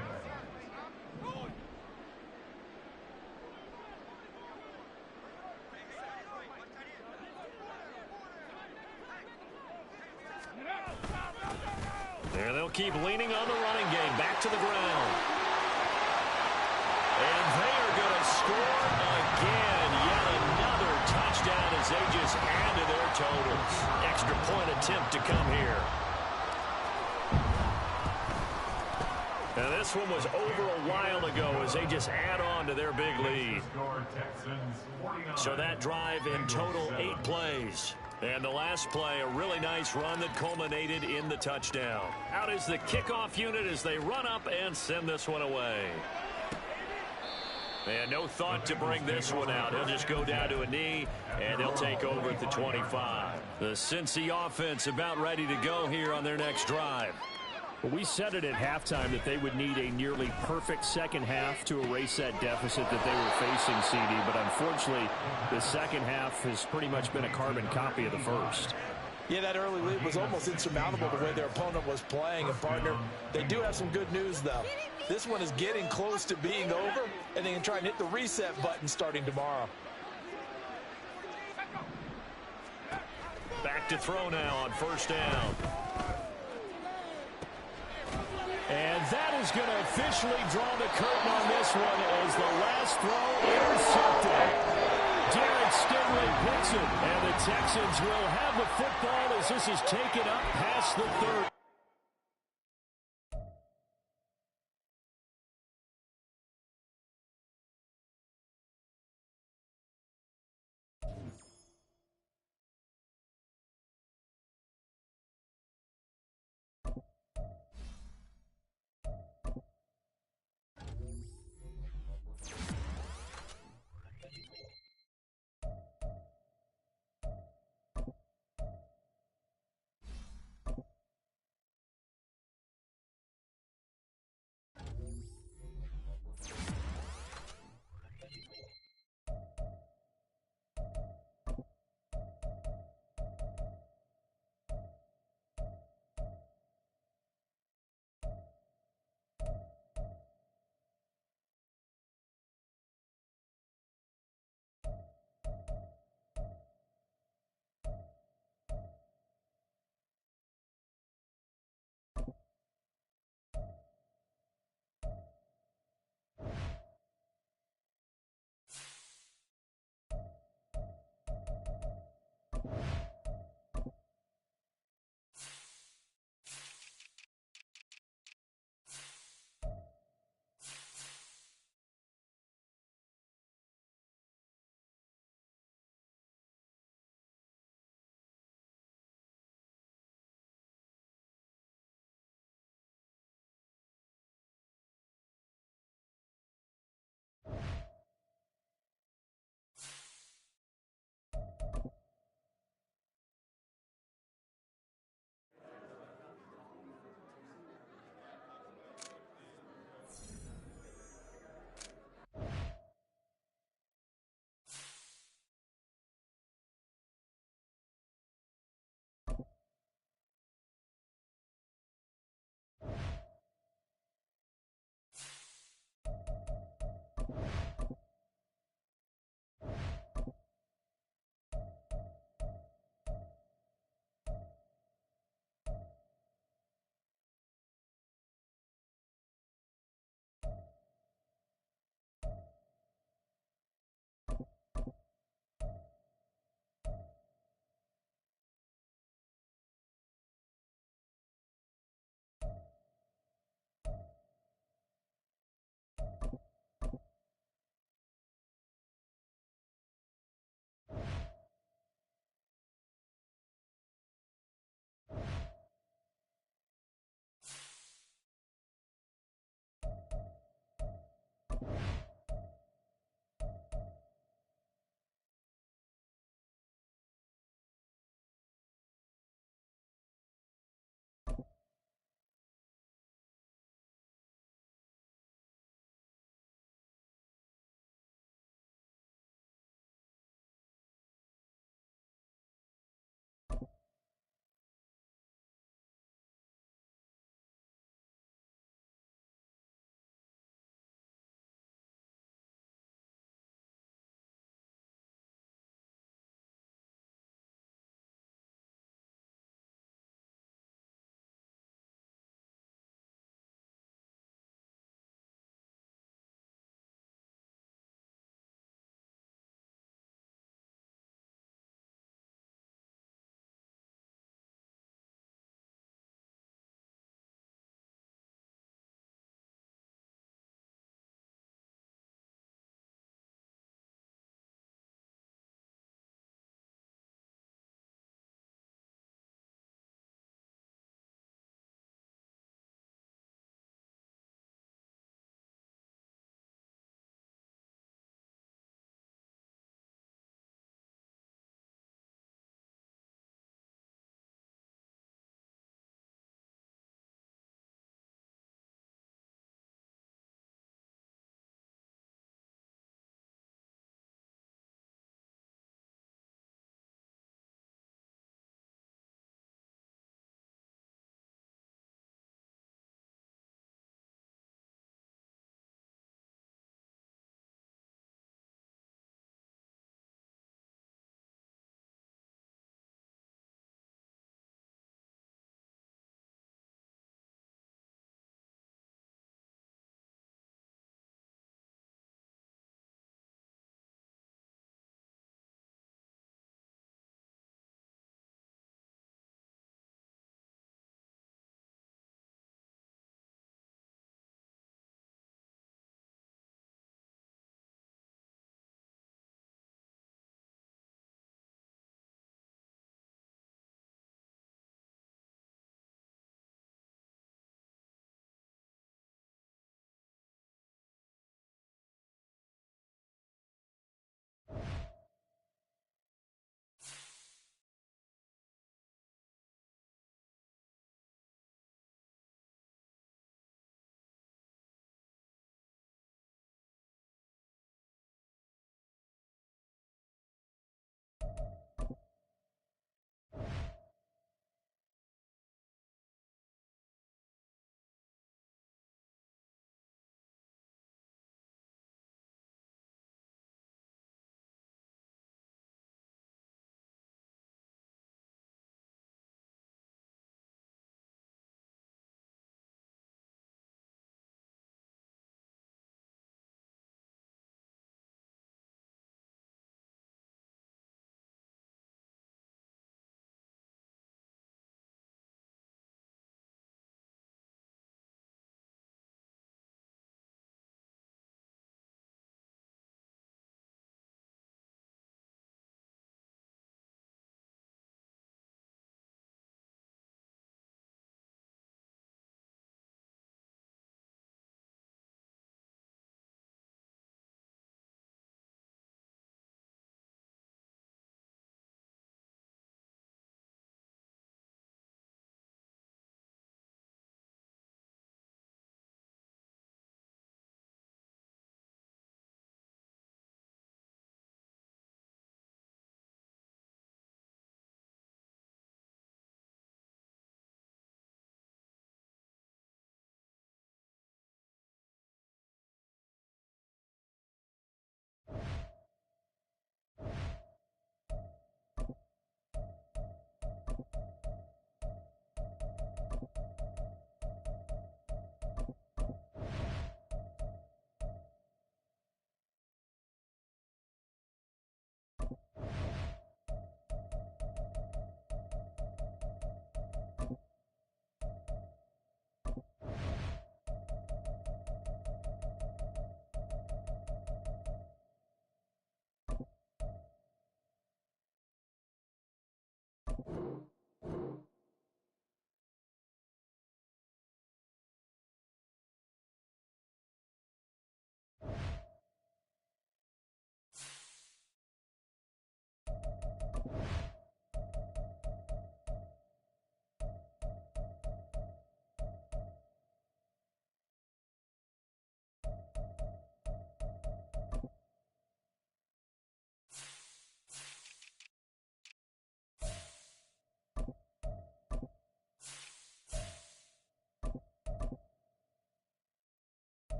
There they'll keep leaning on the running game. Back to the ground. And they are going to score again. Yet another touchdown as they just add to their totals. Extra point attempt to come here. Now this one was over a while ago as they just add on to their big lead. So that drive in total 8 plays. And the last play, a really nice run that culminated in the touchdown. Out is the kickoff unit as they run up and send this one away. And no thought to bring this one out. He'll just go down to a knee, and he'll take over at the 25. The Cincy offense about ready to go here on their next drive. Well, we said it at halftime that they would need a nearly perfect second half to erase that deficit that they were facing, CD. But unfortunately, the second half has pretty much been a carbon copy of the first. Yeah, that early lead was almost insurmountable the way their opponent was playing. And, partner, they do have some good news, though. This one is getting close to being over, and they can try and hit the reset button starting tomorrow. Back to throw now on first down. And that is going to officially draw the curtain on this one as the last throw intercepted. Derek Stingley picks it, and the Texans will have the football as this is taken up past the 30.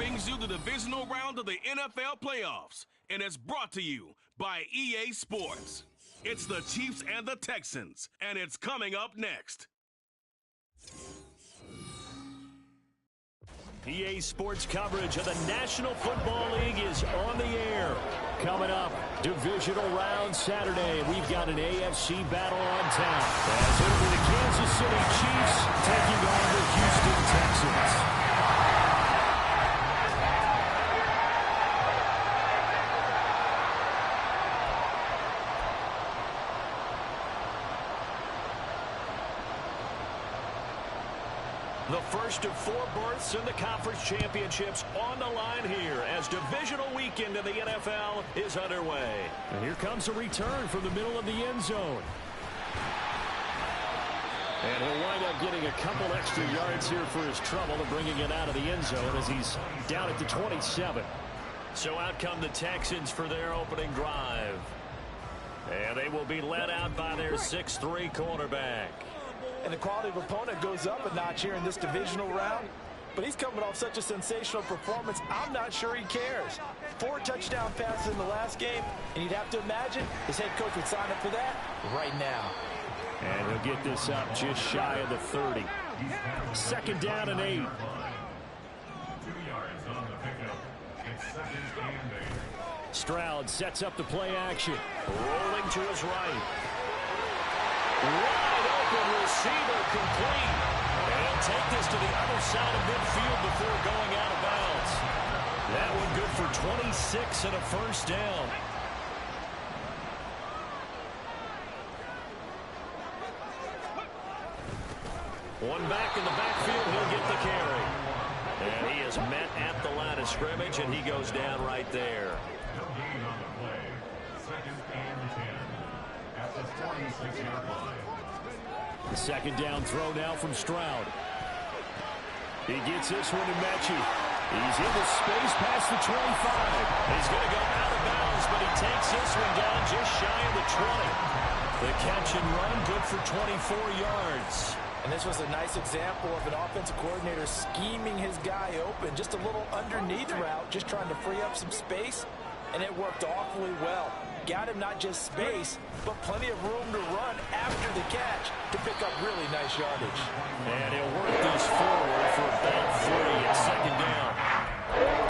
brings you the divisional round of the NFL playoffs, and it's brought to you by EA Sports. It's the Chiefs and the Texans, and it's coming up next. EA Sports coverage of the National Football League is on the air. Coming up, divisional round Saturday. We've got an AFC battle on tap. As it'll be the Kansas City Chiefs taking on the Houston Texans. The first of 4 berths in the conference championships on the line here as divisional weekend in the NFL is underway. And here comes a return from the middle of the end zone. And he'll wind up getting a couple extra yards here for his trouble and bringing it out of the end zone as he's down at the 27. So out come the Texans for their opening drive. And they will be led out by their 6'3" quarterback. And the quality of opponent goes up a notch here in this divisional round. But he's coming off such a sensational performance, I'm not sure he cares. 4 touchdown passes in the last game, and you'd have to imagine his head coach would sign up for that right now. And he'll get this up just shy of the 30. Second down and 8. 2 yards on the pickup. It's second and 8. Stroud sets up the play action. Rolling to his right. Wide open receiver complete. And he'll take this to the other side of midfield before going out of bounds. That one good for 26 and a first down. One back in the backfield, he'll get the carry. And he is met at the line of scrimmage, and he goes down right there. No gain on the play. Second and 10. At the 46-yard line. The second down throw now from Stroud. He gets this one to Mechie. He's into space past the 25. He's going to go out of bounds, but he takes this one down just shy of the 20. The catch and run good for 24 yards. And this was a nice example of an offensive coordinator scheming his guy open. Just a little underneath route, just trying to free up some space, and it worked awfully well. Got him not just space, but plenty of room to run after the catch to pick up really nice yardage. And he'll work this forward for about 3 at second down.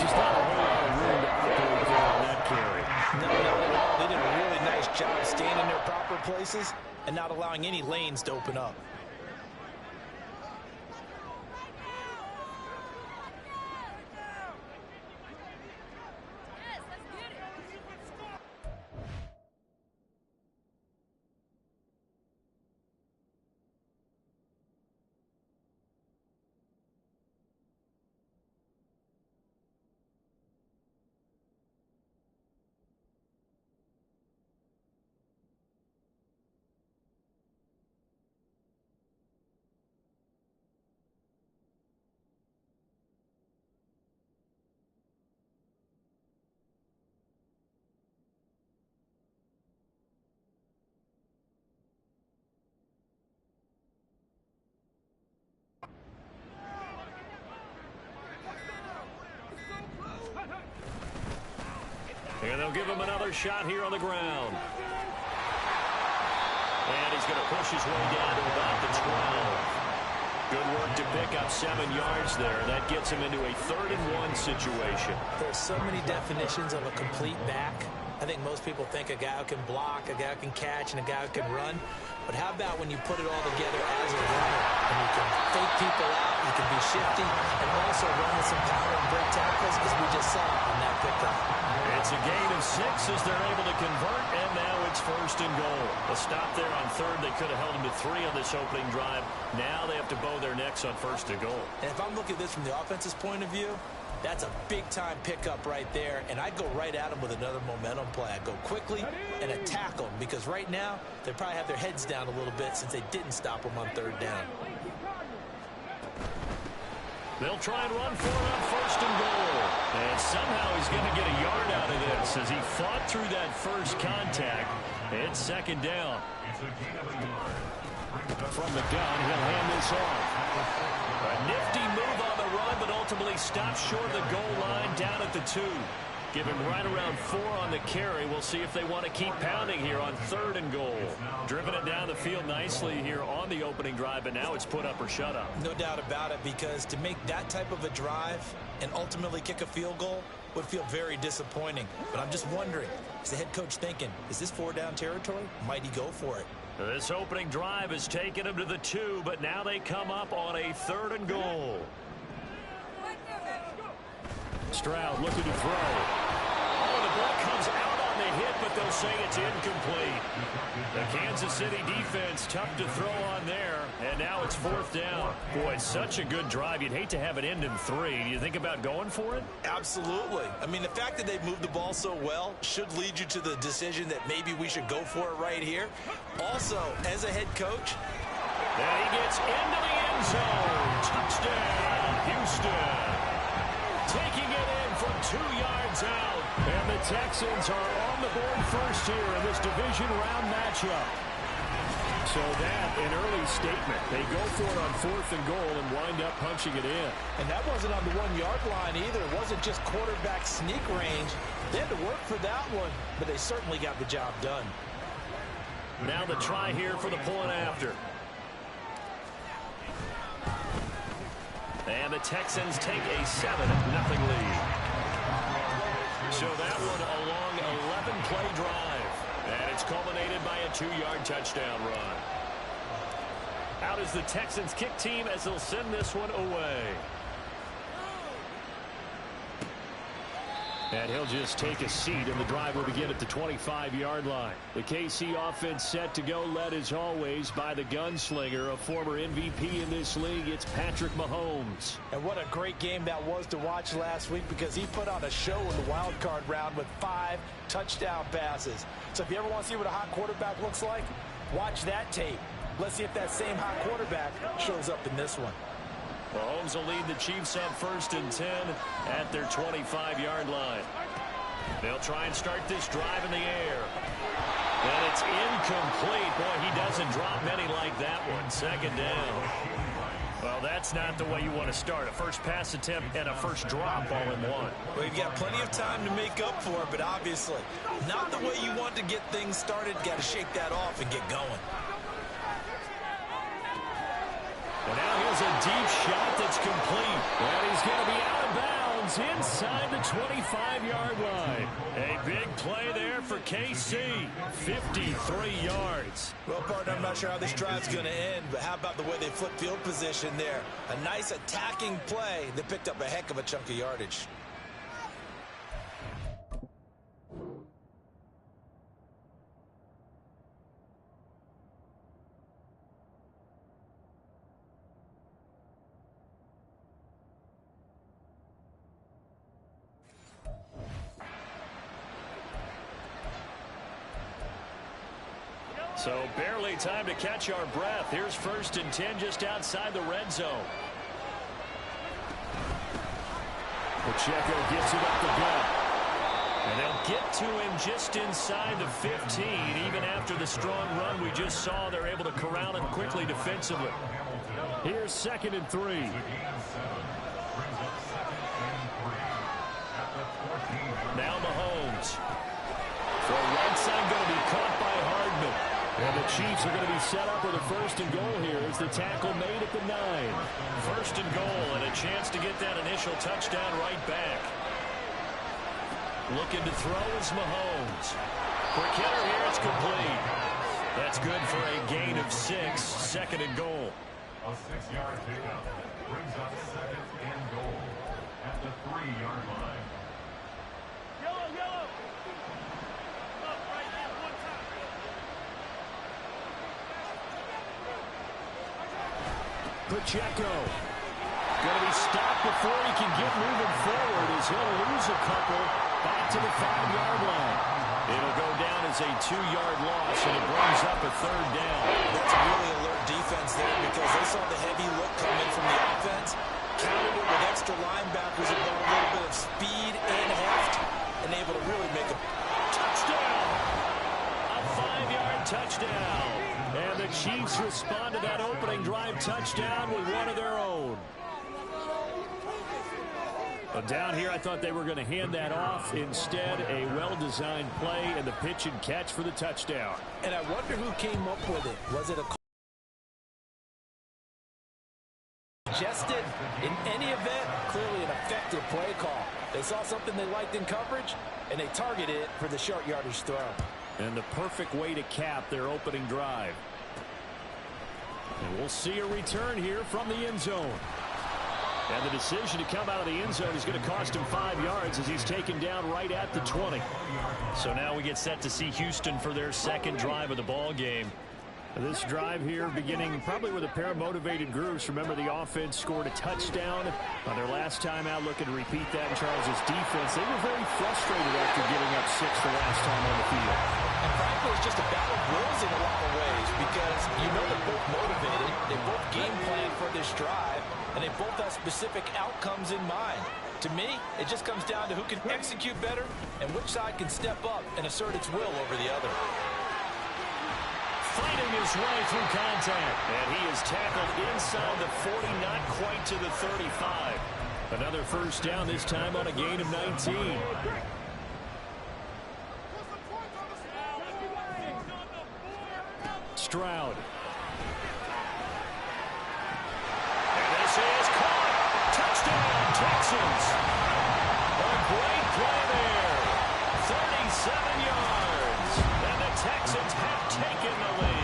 Just not a whole lot of room to operate there on that carry. No, not at all. They did a really nice job staying in their proper places and not allowing any lanes to open up. And they'll give him another shot here on the ground. And he's going to push his way down to about the 12. Good work to pick up 7 yards there. That gets him into a 3rd and 1 situation. There's so many definitions of a complete back. I think most people think a guy who can block, a guy who can catch, and a guy who can run. But how about when you put it all together as a runner? And you can fake people out, you can be shifty, and also run with some power and break tackles, as we just saw on that pickup. It's a gain of 6 as they're able to convert, and now it's 1st and goal. A stop there on 3rd. They could have held him to 3 on this opening drive. Now they have to bow their necks on 1st and goal. And if I'm looking at this from the offense's point of view, that's a big-time pickup right there, and I'd go right at him with another momentum play. I'd go quickly and attack them, because right now they probably have their heads down a little bit since they didn't stop him on 3rd down. They'll try and run for it on 1st and goal. And somehow he's going to get a yard out of this as he fought through that first contact. It's second down. It's a gain of a yard. From the gun, he'll hand this off. A nifty move on the run, but ultimately stops short of the goal line down at the 2. Give him right around 4 on the carry. We'll see if they want to keep pounding here on 3rd and goal. Driven it down the field nicely here on the opening drive, but now it's put up or shut up. No doubt about it, because to make that type of a drive and ultimately kick a field goal would feel very disappointing. But I'm just wondering, is the head coach thinking, is this 4-down territory? Might he go for it? This opening drive has taken him to the 2, but now they come up on a 3rd and goal. Stroud looking to throw. Oh, the ball comes out on the hit, but they'll say it's incomplete. The Kansas City defense tough to throw on there, and now it's 4th down. Boy, it's such a good drive. You'd hate to have it end in 3. Do you think about going for it? Absolutely. I mean, the fact that they've moved the ball so well should lead you to the decision that maybe we should go for it right here. Also, as a head coach, and he gets into the end zone. Touchdown, Houston. Taking it in from 2 yards out. And the Texans are on the board first here in this division round matchup. So that, an early statement. They go for it on 4th and goal and wind up punching it in. And that wasn't on the 1-yard line either. It wasn't just quarterback sneak range. They had to work for that one, but they certainly got the job done. Now the try here for the point after. And the Texans take a 7-0 lead. So that one a long 11-play drive. And it's culminated by a 2-yard touchdown run. Out is the Texans kick team as they'll send this one away. And he'll just take a seat, and the drive will begin at the 25-yard line. The KC offense set to go, led as always by the gunslinger, a former MVP in this league. It's Patrick Mahomes. And what a great game that was to watch last week, because he put on a show in the wild card round with 5 touchdown passes. So if you ever want to see what a hot quarterback looks like, watch that tape. Let's see if that same hot quarterback shows up in this one. Mahomes will lead the Chiefs on 1st and 10 at their 25-yard line. They'll try and start this drive in the air. And it's incomplete. Boy, he doesn't drop many like that one. 2nd down. Well, that's not the way you want to start. A first pass attempt and a first drop all in one. Well, you've got plenty of time to make up for it, but obviously not the way you want to get things started. Got to shake that off and get going. And now here's a deep shot that's complete. And he's going to be out of bounds inside the 25-yard line. A big play there for KC. 53 yards. Well, partner, I'm not sure how this drive's going to end, but how about the way they flip field position there? A nice attacking play that picked up a heck of a chunk of yardage. So barely time to catch our breath. Here's 1st and 10 just outside the red zone. Pacheco gets it up the gut. And they'll get to him just inside the 15. Even after the strong run we just saw, they're able to corral him quickly defensively. Here's 2nd and 3. Now Mahomes. For right side, going to be caught by Hardman. And the Chiefs are going to be set up with a 1st and goal here as the tackle made at the 9. 1st and goal and a chance to get that initial touchdown right back. Looking to throw is Mahomes. For Kenner here, it's complete. That's good for a gain of 6. 2nd and goal. A 6-yard pickup brings up 2nd and goal at the 3-yard line. Pacheco going to be stopped before he can get moving forward as he'll lose a couple back to the 5-yard line. It'll go down as a 2-yard loss, and it brings up a 3rd down. That's a really alert defense there, because they saw the heavy look come in from the offense, countered it with extra linebackers that brought a little bit of speed and heft, and able to really make a touchdown. A 5 touchdown. And the Chiefs respond to that opening drive touchdown with one of their own. But down here, I thought they were going to hand that off. Instead, a well-designed play and the pitch and catch for the touchdown. And I wonder who came up with it. Was it a suggested? In any event, clearly an effective play call. They saw something they liked in coverage, and they targeted it for the short yardage throw. And the perfect way to cap their opening drive. And we'll see a return here from the end zone. And the decision to come out of the end zone is going to cost him 5 yards as he's taken down right at the 20. So now we get set to see Houston for their second drive of the ball game. This drive here beginning probably with a pair of motivated groups. Remember, the offense scored a touchdown on their last time out, looking to repeat that in Charles' defense. They were very frustrated after giving up 6 the last time on the field. And frankly, it's just a battle of wills in a lot of ways because you know they're both motivated. They both game plan for this drive, and they both have specific outcomes in mind. To me, it just comes down to who can execute better and which side can step up and assert its will over the other. Fighting his way through contact. And he is tackled inside the 40, not quite to the 35. Another first down, this time on a gain of 19. Stroud. And this is caught. Touchdown, Texans. A great play there. 37 yards. And the Texans have taken the lead.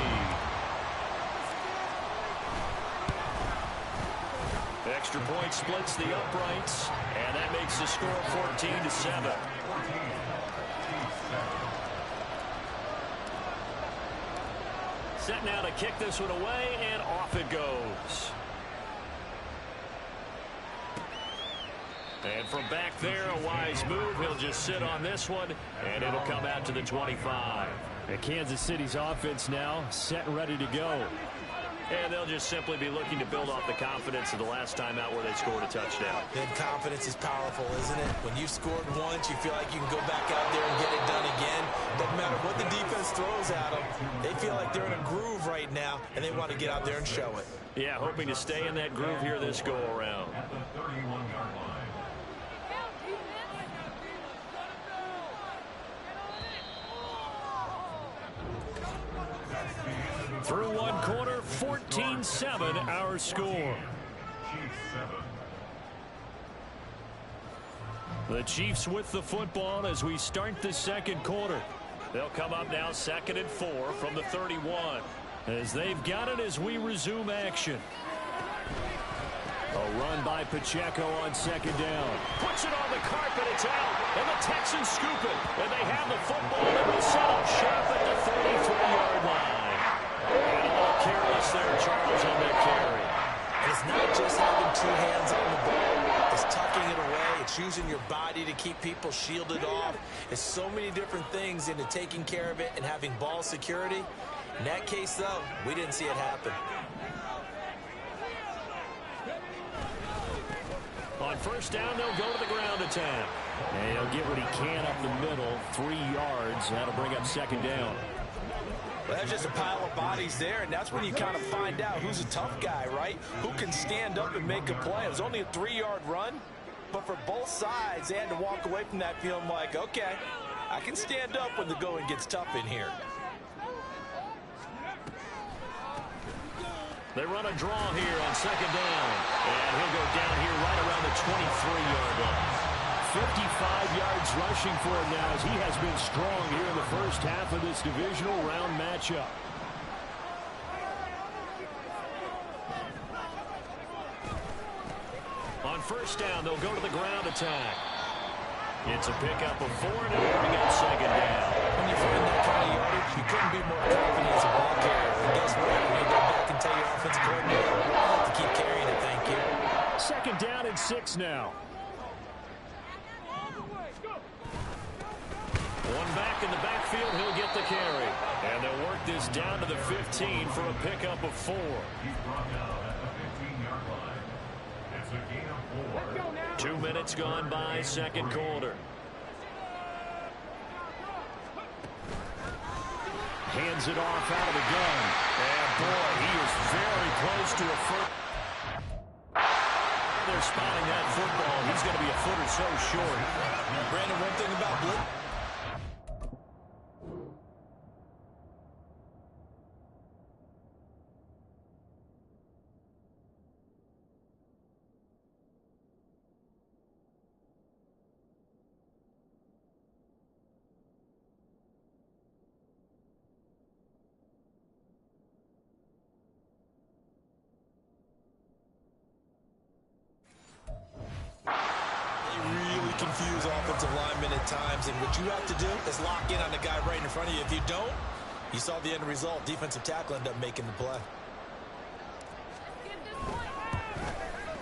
Extra point splits the uprights, and that makes the score 14-7. Set now to kick this one away, and off it goes. And from back there, a wise move. He'll just sit on this one, and it'll come out to the 25. And Kansas City's offense now set and ready to go. And they'll just simply be looking to build off the confidence of the last time out where they scored a touchdown. Then confidence is powerful, isn't it? When you've scored once, you feel like you can go back out there and get it done again. Doesn't matter what the defense throws at them. They feel like they're in a groove right now, and they want to get out there and show it. Yeah, hoping to stay in that groove here this go-around. At the 31-yard line. Through one quarter, 14-7 our score. The Chiefs with the football as we start the second quarter. They'll come up now 2nd and 4 from the 31. As they've got it as we resume action. A run by Pacheco on 2nd down. Puts it on the carpet, it's out. And the Texans scoop it. And they have the football and will set up shop at the 33-yard line. And a little careless there, Charles, on that carry. And it's not just having two hands on the ball. It's tucking it away. It's using your body to keep people shielded off. It's so many different things into taking care of it and having ball security. In that case, though, we didn't see it happen. On 1st down, they'll go to the ground attack. And he'll get what he can up the middle, 3 yards. That'll bring up 2nd down. Well, that's just a pile of bodies there, and that's when you kind of find out who's a tough guy, right? Who can stand up and make a play. It was only a 3-yard run, but for both sides, they had to walk away from that feeling like, okay, I can stand up when the going gets tough in here. They run a draw here on 2nd down, and he'll go down here right around the 23-yard line. 55 yards rushing for him now as he has been strong here in the first half of this divisional round matchup. On 1st down, they'll go to the ground attack. It's a pickup of 4, and it'll bring up 2nd down. When you find that kind of yardage, you couldn't be more confident as a ball carrier. And guess what? You're going to go back and tell your offensive coordinator, I'd like to keep carrying it, thank you. 2nd down and 6 now. One back in the backfield, he'll get the carry. And they'll work this down to the 15 for a pickup of 4. He's brought down at the 15-yard line. It's a gain of 4. 2 minutes gone by, second quarter. Hands hands it off out of the gun. And, boy, he is very close to a foot. They're spotting that football. He's going to be a foot or so short. Brandon, one thing about blitz. Confuse offensive linemen at times, and what you have to do is lock in on the guy right in front of you. If you don't, you saw the end result. Defensive tackle ended up making the play.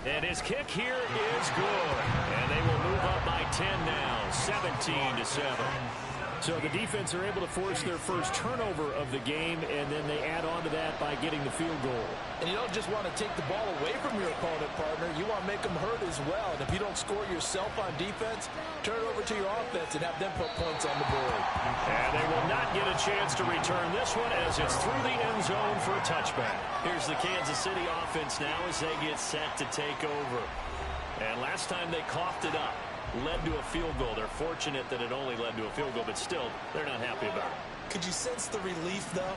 And his kick here is good. And they will move up by 10 now, 17-7. So the defense are able to force their first turnover of the game, and then they add on to that by getting the field goal. And you don't just want to take the ball away from your opponent, partner. You want to make them hurt as well. And if you don't score yourself on defense, turn it over to your offense and have them put points on the board. And they will not get a chance to return this one as it's through the end zone for a touchback. Here's the Kansas City offense now as they get set to take over. And last time they coughed it up, led to a field goal. They're fortunate that it only led to a field goal, but still, they're not happy about it. Could you sense the relief, though,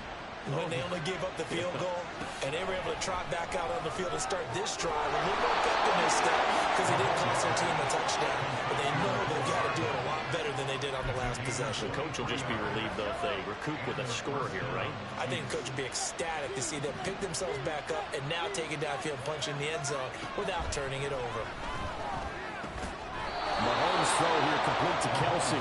when they only gave up the field goal and they were able to trot back out on the field and start this drive a little more effectiveness because it didn't cost their team a touchdown. But they know they've got to do it a lot better than they did on the last possession. The coach will just be relieved, though, if they recoup with a score here, right? I think the coach will be ecstatic to see them pick themselves back up and now take it downfield, punch in the end zone without turning it over. Mahomes' throw here complete to Kelsey.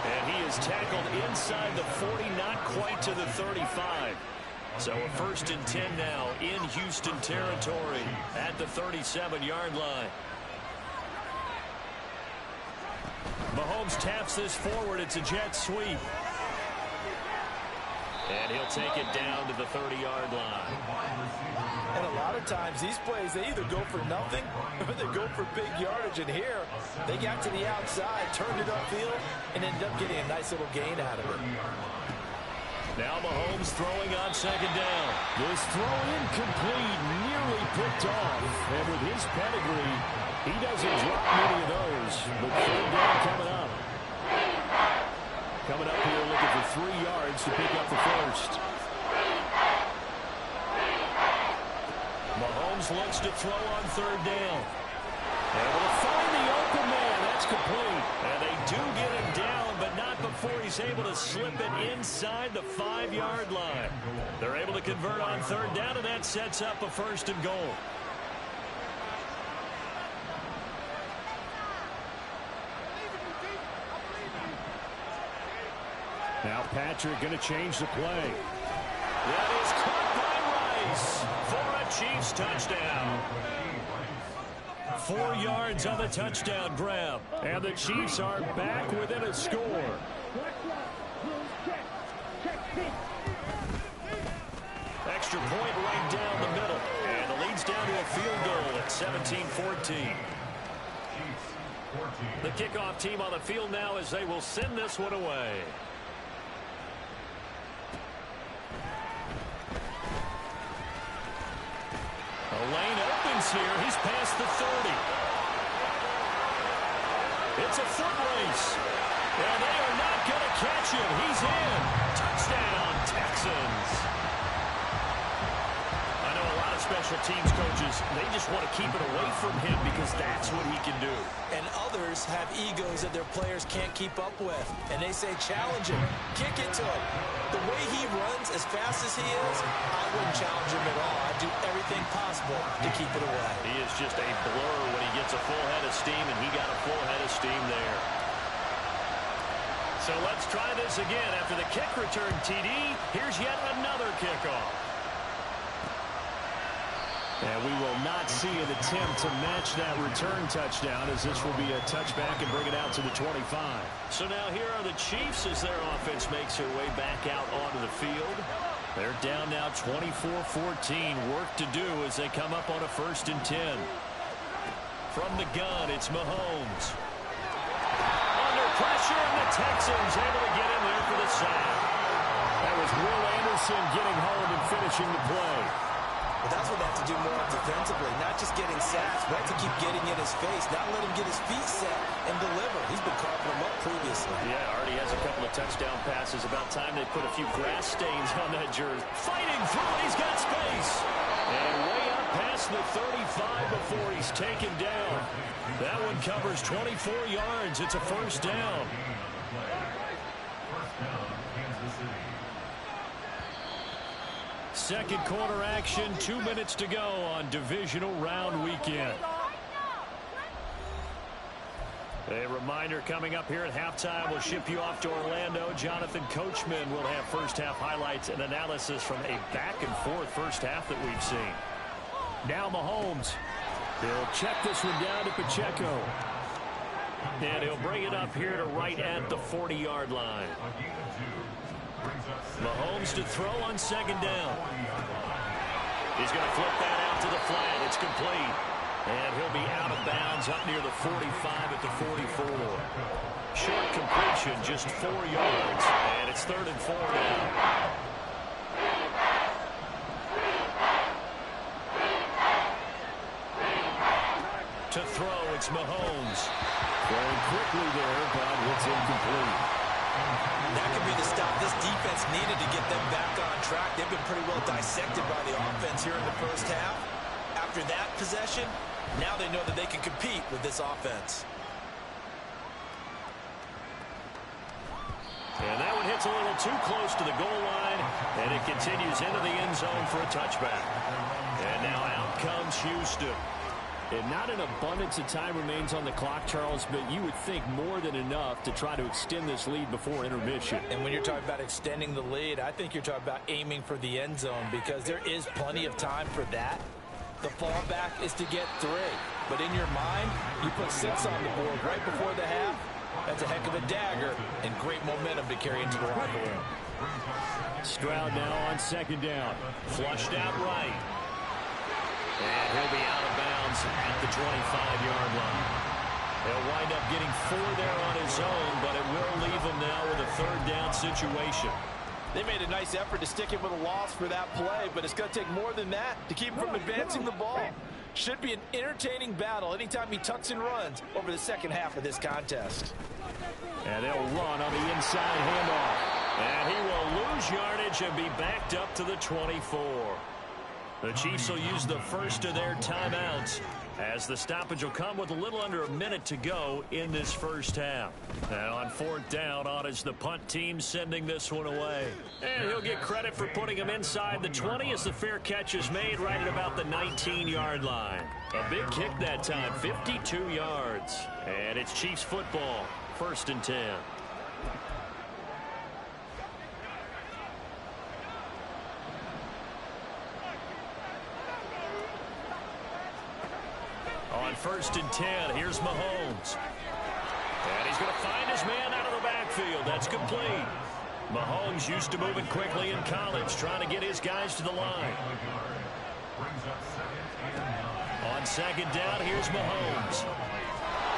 And he is tackled inside the 40, not quite to the 35. So a 1st and 10 now in Houston territory at the 37-yard line. Mahomes taps this forward. It's a jet sweep. And he'll take it down to the 30-yard line. And a lot of times, these plays, they either go for nothing or they go for big yardage. And here, they got to the outside, turned it upfield, and ended up getting a nice little gain out of it. Now Mahomes throwing on 2nd down. This throw incomplete, nearly picked off. And with his pedigree, he doesn't drop many of those. But 3rd down coming up. Coming up here looking for 3 yards to pick up the first. Mahomes looks to throw on 3rd down. Able to find the open man. That's complete. And they do get him down, but not before he's able to slip it inside the 5-yard line. They're able to convert on 3rd down, and that sets up a 1st and goal. Now Patrick going to change the play. That is caught by Rice for a Chiefs touchdown. 4 yards on the touchdown grab. And the Chiefs are back within a score. Extra point right down the middle. And the lead's down to a field goal at 17-14. The kickoff team on the field now as they will send this one away. The lane opens here. He's past the 30. It's a foot race. And they are not going to catch him. He's in. Touchdown, Texans. I know a lot of special teams coaches, they just want to keep it away from him because that's what he can do. And others have egos that their players can't keep up with. And they say, challenge him. Kick it to him. The way he runs as fast as he is, I wouldn't challenge him at all. I'd do everything possible to keep it away. He is just a blur when he gets a full head of steam, and he got a full head of steam there. So let's try this again. After the kick return TD, here's yet another kickoff. And we will not see an attempt to match that return touchdown, as this will be a touchback and bring it out to the 25. So now here are the Chiefs as their offense makes their way back out onto the field. They're down now 24-14. Work to do as they come up on a 1st and 10. From the gun, it's Mahomes. Under pressure, and the Texans able to get in there for the sack. That was Will Anderson getting home and finishing the play. Well, that's what they have to do more defensively, not just getting sacks, but to keep getting in his face, not let him get his feet set and deliver. He's been carving them up previously. Yeah, already has a couple of touchdown passes. About time they put a few grass stains on that jersey. Fighting through, he's got space. And way up past the 35 before he's taken down. That one covers 24 yards. It's a first down. First down, Kansas City. Second quarter action, 2 minutes to go on divisional round weekend. A reminder coming up here at halftime. We'll ship you off to Orlando. Jonathan Coachman will have first half highlights and analysis from a back and forth first half that we've seen. Now Mahomes. He'll check this one down to Pacheco. And he'll bring it up here to right at the 40-yard line. Mahomes to throw on second down. He's going to flip that out to the flat. It's complete. And he'll be out of bounds up near the 45 at the 44. Short completion, just 4 yards. And it's 3rd and 4 now. To throw, it's Mahomes. Going quickly there, but it's incomplete. That could be the stop this defense needed to get them back on track. They've been pretty well dissected by the offense here in the first half. After that possession, now they know that they can compete with this offense. And that one hits a little too close to the goal line, and it continues into the end zone for a touchback. And now out comes Houston. And not an abundance of time remains on the clock, Charles, but you would think more than enough to try to extend this lead before intermission. And when you're talking about extending the lead, I think you're talking about aiming for the end zone because there is plenty of time for that. The fallback is to get 3. But in your mind, you put 6 on the board right before the half. That's a heck of a dagger and great momentum to carry into the locker room. Stroud now on second down. Flushed out right. And he'll be out of bounds at the 25-yard line. He'll wind up getting 4 there on his own, but it will leave him now with a 3rd down situation. They made a nice effort to stick him with a loss for that play, but it's going to take more than that to keep him from advancing the ball. Should be an entertaining battle anytime he tucks and runs over the second half of this contest. And they'll run on the inside handoff. And he will lose yardage and be backed up to the 24. The Chiefs will use the first of their timeouts as the stoppage will come with a little under a minute to go in this first half. And on 4th down, on is the punt team sending this one away. And he'll get credit for putting him inside the 20 as the fair catch is made right at about the 19-yard line. A big kick that time, 52 yards. And it's Chiefs football, 1st and 10. On 1st and 10, here's Mahomes. And he's going to find his man out of the backfield. That's complete. Mahomes used to moving quickly in college, trying to get his guys to the line. On second down, here's Mahomes.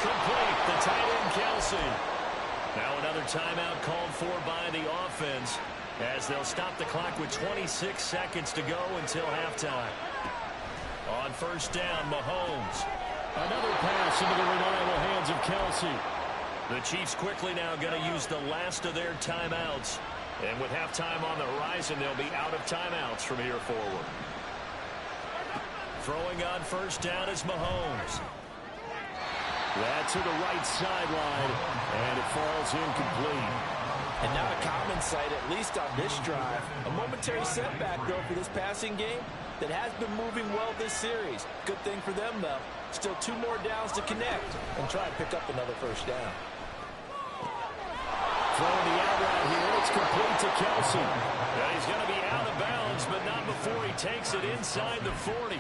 Complete, the tight end, Kelsey. Now another timeout called for by the offense as they'll stop the clock with 26 seconds to go until halftime. On 1st down, Mahomes. Another pass into the reliable hands of Kelsey. The Chiefs quickly now going to use the last of their timeouts. And with halftime on the horizon, they'll be out of timeouts from here forward. Throwing on 1st down is Mahomes. That's to the right sideline, and it falls incomplete. And not a common sight, at least on this drive. A momentary setback, though, for this passing game that has been moving well this series. Good thing for them, though. Still 2 more downs to connect and try and pick up another 1st down. Throwing the out route here. It's complete to Kelsey. And he's going to be out of bounds, but not before he takes it inside the 40.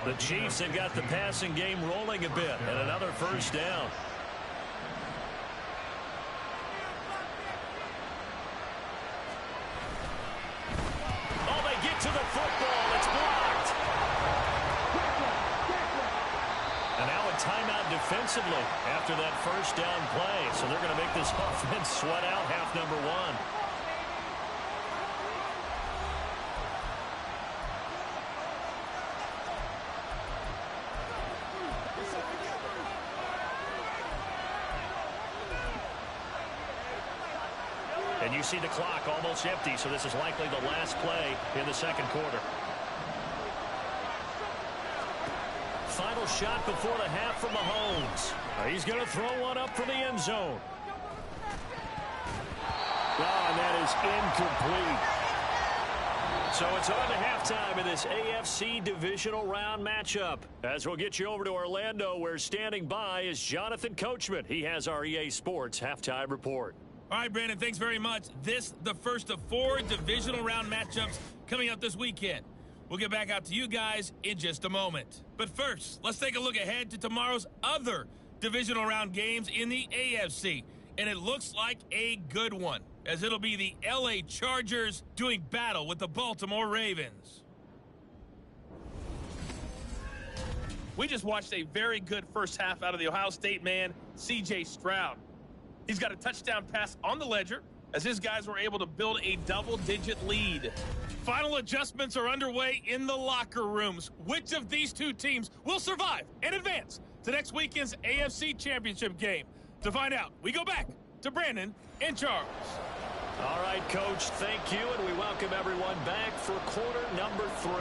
The Chiefs have got the passing game rolling a bit, and another 1st down. Oh, they get to the football. It's blocked. And now a timeout defensively after that 1st down play. So they're going to make this offense sweat out half number 1. see the clock almost empty, so this is likely the last play in the second quarter. Final shot before the half from Mahomes. He's going to throw one up for the end zone. Oh, and that is incomplete. So it's on to halftime in this AFC divisional round matchup. As we'll get you over to Orlando, where standing by is Jonathan Coachman. He has our EA Sports halftime report. All right, Brandon, thanks very much. This, the first of 4 divisional round matchups coming up this weekend. We'll get back out to you guys in just a moment. But first, let's take a look ahead to tomorrow's other divisional round games in the AFC. And it looks like a good one, as it'll be the LA Chargers doing battle with the Baltimore Ravens. We just watched a very good first half out of the Ohio State man, C.J. Stroud. He's got a touchdown pass on the ledger as his guys were able to build a double-digit lead. Final adjustments are underway in the locker rooms. Which of these two teams will survive and advance to next weekend's AFC Championship game? To find out, we go back to Brandon and Charles. All right, Coach, thank you, and we welcome everyone back for quarter number 3.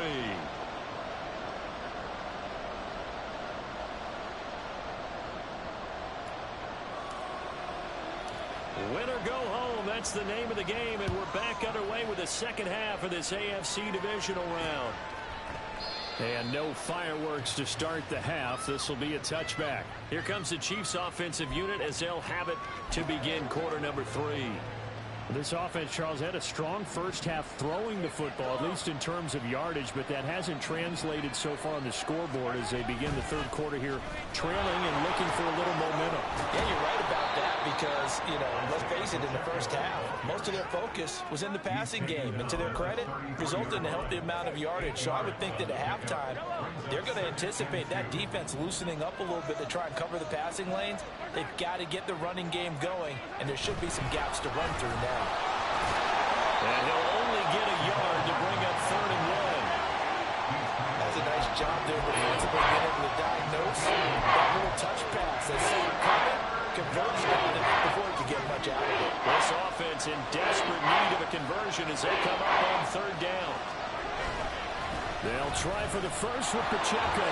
Win or go home, that's the name of the game, and we're back underway with the second half of this AFC divisional round. And no fireworks to start the half. This will be a touchback. Here comes the Chiefs offensive unit as they'll have it to begin quarter number 3. This offense, Charles, had a strong first half throwing the football, at least in terms of yardage, but that hasn't translated so far on the scoreboard as they begin the third quarter here, trailing and looking for a little momentum. Yeah, you're right about that because, let's face it, in the first half, most of their focus was in the passing game, and to their credit, resulted in a healthy amount of yardage. So I would think that at halftime, they're going to anticipate that defense loosening up a little bit to try and cover the passing lanes. They've got to get the running game going, and there should be some gaps to run through now. And he'll only get a yard to bring up 3rd and 1. That's a nice job there defensively, being able to diagnose that little touch pass. They see it coming, converts on it before he could get much out of it. This offense in desperate need of a conversion as they come up on 3rd down. They'll try for the first with Pacheco.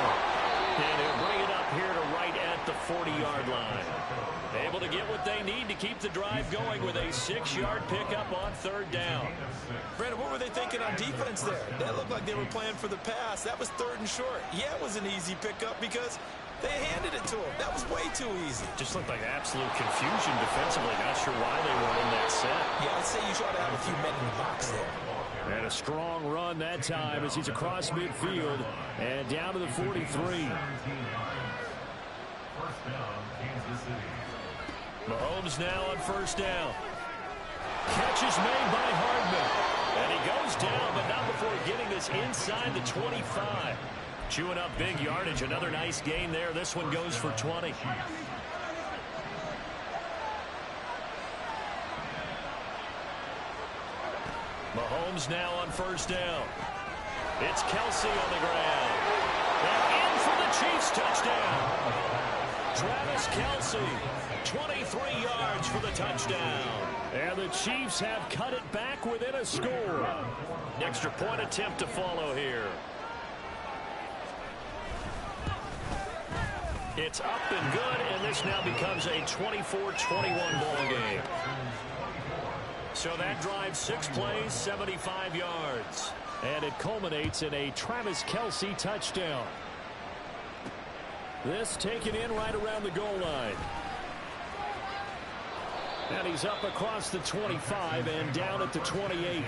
And he'll bring it up here to right at the 40-yard line. Able to get what they need to keep the drive going with a 6-yard pickup on 3rd down. Brandon, what were they thinking on defense there? That looked like they were playing for the pass. That was 3rd and short. Yeah, it was an easy pickup because they handed it to him. That was way too easy. Just looked like absolute confusion defensively. Not sure why they were in that set. Yeah, I'd say you ought to have a few men in the box there. And a strong run that time as he's across midfield and down to the 43. Mahomes now on 1st down. Catch is made by Hardman. And he goes down, but not before getting this inside the 25. Chewing up big yardage. Another nice gain there. This one goes for 20. Mahomes now on 1st down. It's Kelsey on the ground. And in for the Chiefs touchdown. Travis Kelsey, 23 yards for the touchdown. And the Chiefs have cut it back within a score. Extra point attempt to follow here. It's up and good, and this now becomes a 24-21 ball game. So that drives 6 plays, 75 yards. And it culminates in a Travis Kelsey touchdown. This taken in right around the goal line. And he's up across the 25 and down at the 28.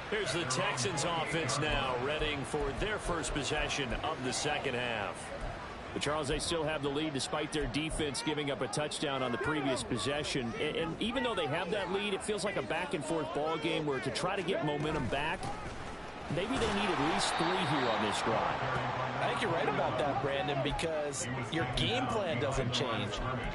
Here's the Texans offense now, readying for their first possession of the second half. But Charles, they still have the lead despite their defense giving up a touchdown on the previous possession. And even though they have that lead, it feels like a back-and-forth ball game where to try to get momentum back, maybe they need at least 3 here on this drive. I think you're right about that, Brandon, because your game plan doesn't change.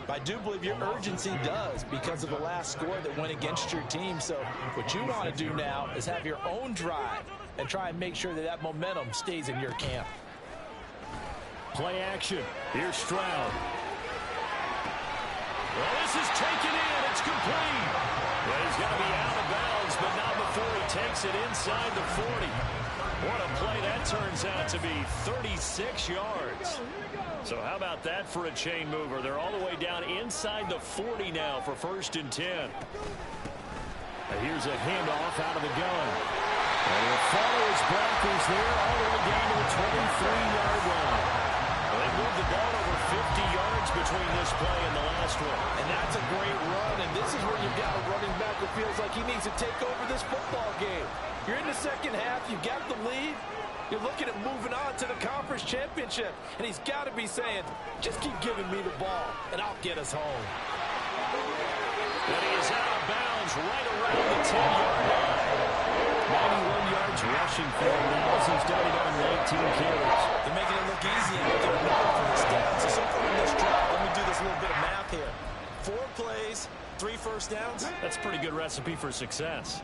I do believe your urgency does because of the last score that went against your team. So what you want to do now is have your own drive and try and make sure that that momentum stays in your camp. Play action. Here's Stroud. Well, this is taken in. It's complete. Well, he's going to be out of bounds, but not before he takes it inside the 40. What a play that turns out to be, 36 yards. So how about that for a chain mover? They're all the way down inside the 40 now for 1st and 10. Here's a handoff out of the gun. And he'll follow his blockers there all the way down to the 23-yard line. They moved the ball over 50 yards between this play and the last one. And that's a great run, and this is where you've got a running back who feels like he needs to take over this football game. You're in the second half, you've got the lead, you're looking at moving on to the conference championship, and he's got to be saying, just keep giving me the ball, and I'll get us home. And he is out of bounds right around the 10-yard line. 91 yards rushing for him now as he's done it on 19 carries. They're making it look easy out there for this down. So far in this drive, let me do this little bit of math here. 4 plays, 3 first downs. That's a pretty good recipe for success.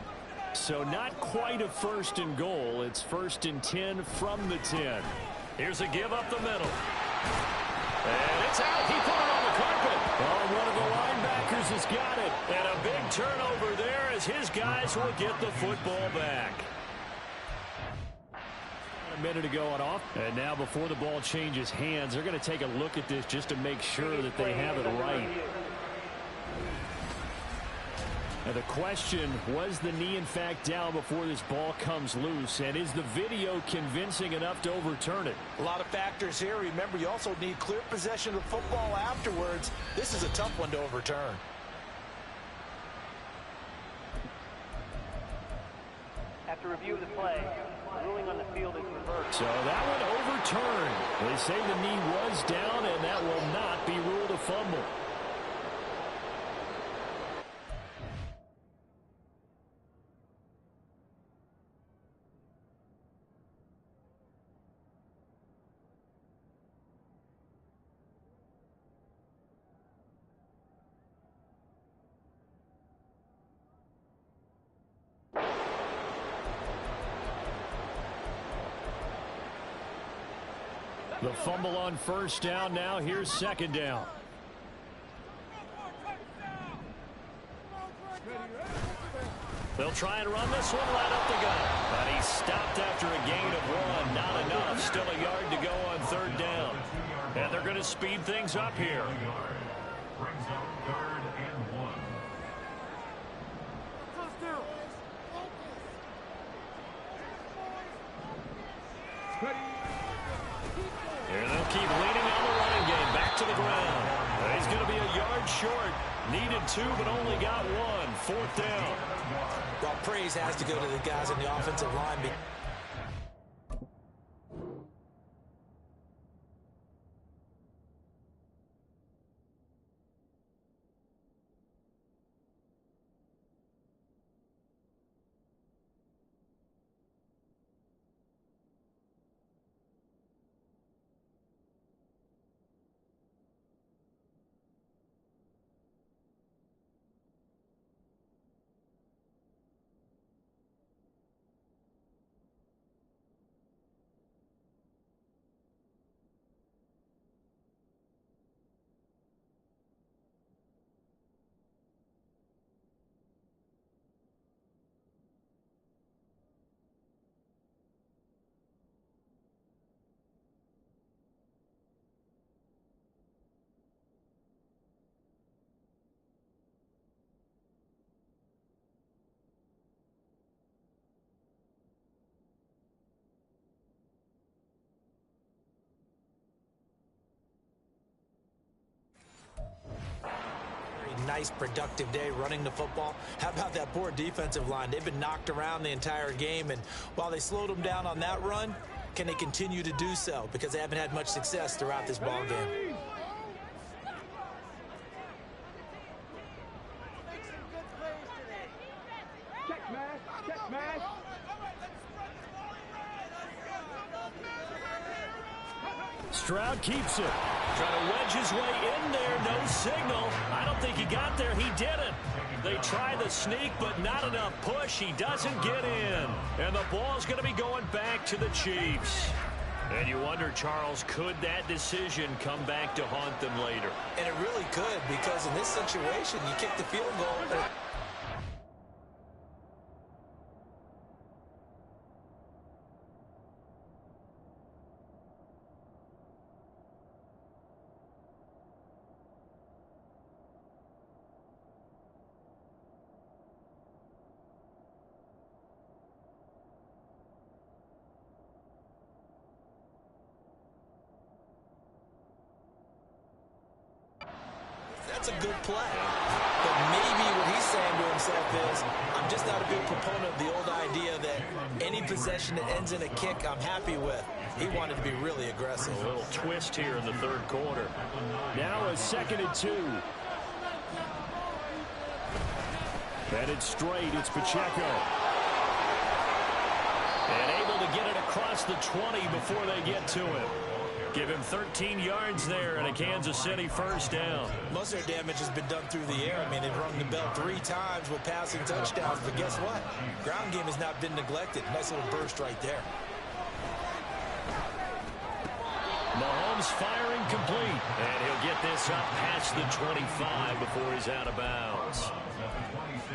So not quite a 1st and goal. It's 1st and 10 from the 10. Here's a give up the middle. And it's out. He put it on the carpet. Oh, one of the linebackers has got it. And a big turnover there as his guys will get the football back. A minute ago on off. And now before the ball changes hands, they're going to take a look at this just to make sure that they have it right. Now the question, was the knee in fact down before this ball comes loose? And is the video convincing enough to overturn it? A lot of factors here. Remember, you also need clear possession of the football afterwards. This is a tough one to overturn. After review of the play, the ruling on the field is reversed. So that one overturned. They say the knee was down, and that will not be ruled a fumble. The fumble on 1st down. Now here's 2nd down. They'll try and run this one right up the gut. But he stopped after a gain of 1. Not enough. Still a yard to go on 3rd down. And they're going to speed things up here. Brings up 3rd and 1. Here they'll keep leaning on the running game. Back to the ground. He's going to be a yard short. Needed 2, but only got 1. 4th down. Well, praise has to go to the guys on the offensive line. Nice, productive day running the football. How about that poor defensive line? They've been knocked around the entire game, and while they slowed them down on that run, can they continue to do so? Because they haven't had much success throughout this ball game. Stroud keeps it. Trying to wedge his way in there. No signal. I don't think he got there. He didn't. They try the sneak, but not enough push. He doesn't get in. And the ball's going to be going back to the Chiefs. And you wonder, Charles, could that decision come back to haunt them later? And it really could, because in this situation, you kick the field goal. that's a good play. But maybe what he's saying to himself is, I'm just not a big proponent of the old idea that any possession that ends in a kick I'm happy with. He wanted to be really aggressive. A little twist here in the third quarter. Now a 2nd and 2. Headed straight, it's Pacheco. And able to get it across the 20 before they get to him. Give him 13 yards there and a Kansas City first down. Most of their damage has been done through the air. I mean, they've rung the bell 3 times with passing touchdowns. But guess what? Ground game has not been neglected. Nice little burst right there. Mahomes firing complete. And he'll get this up past the 25 before he's out of bounds.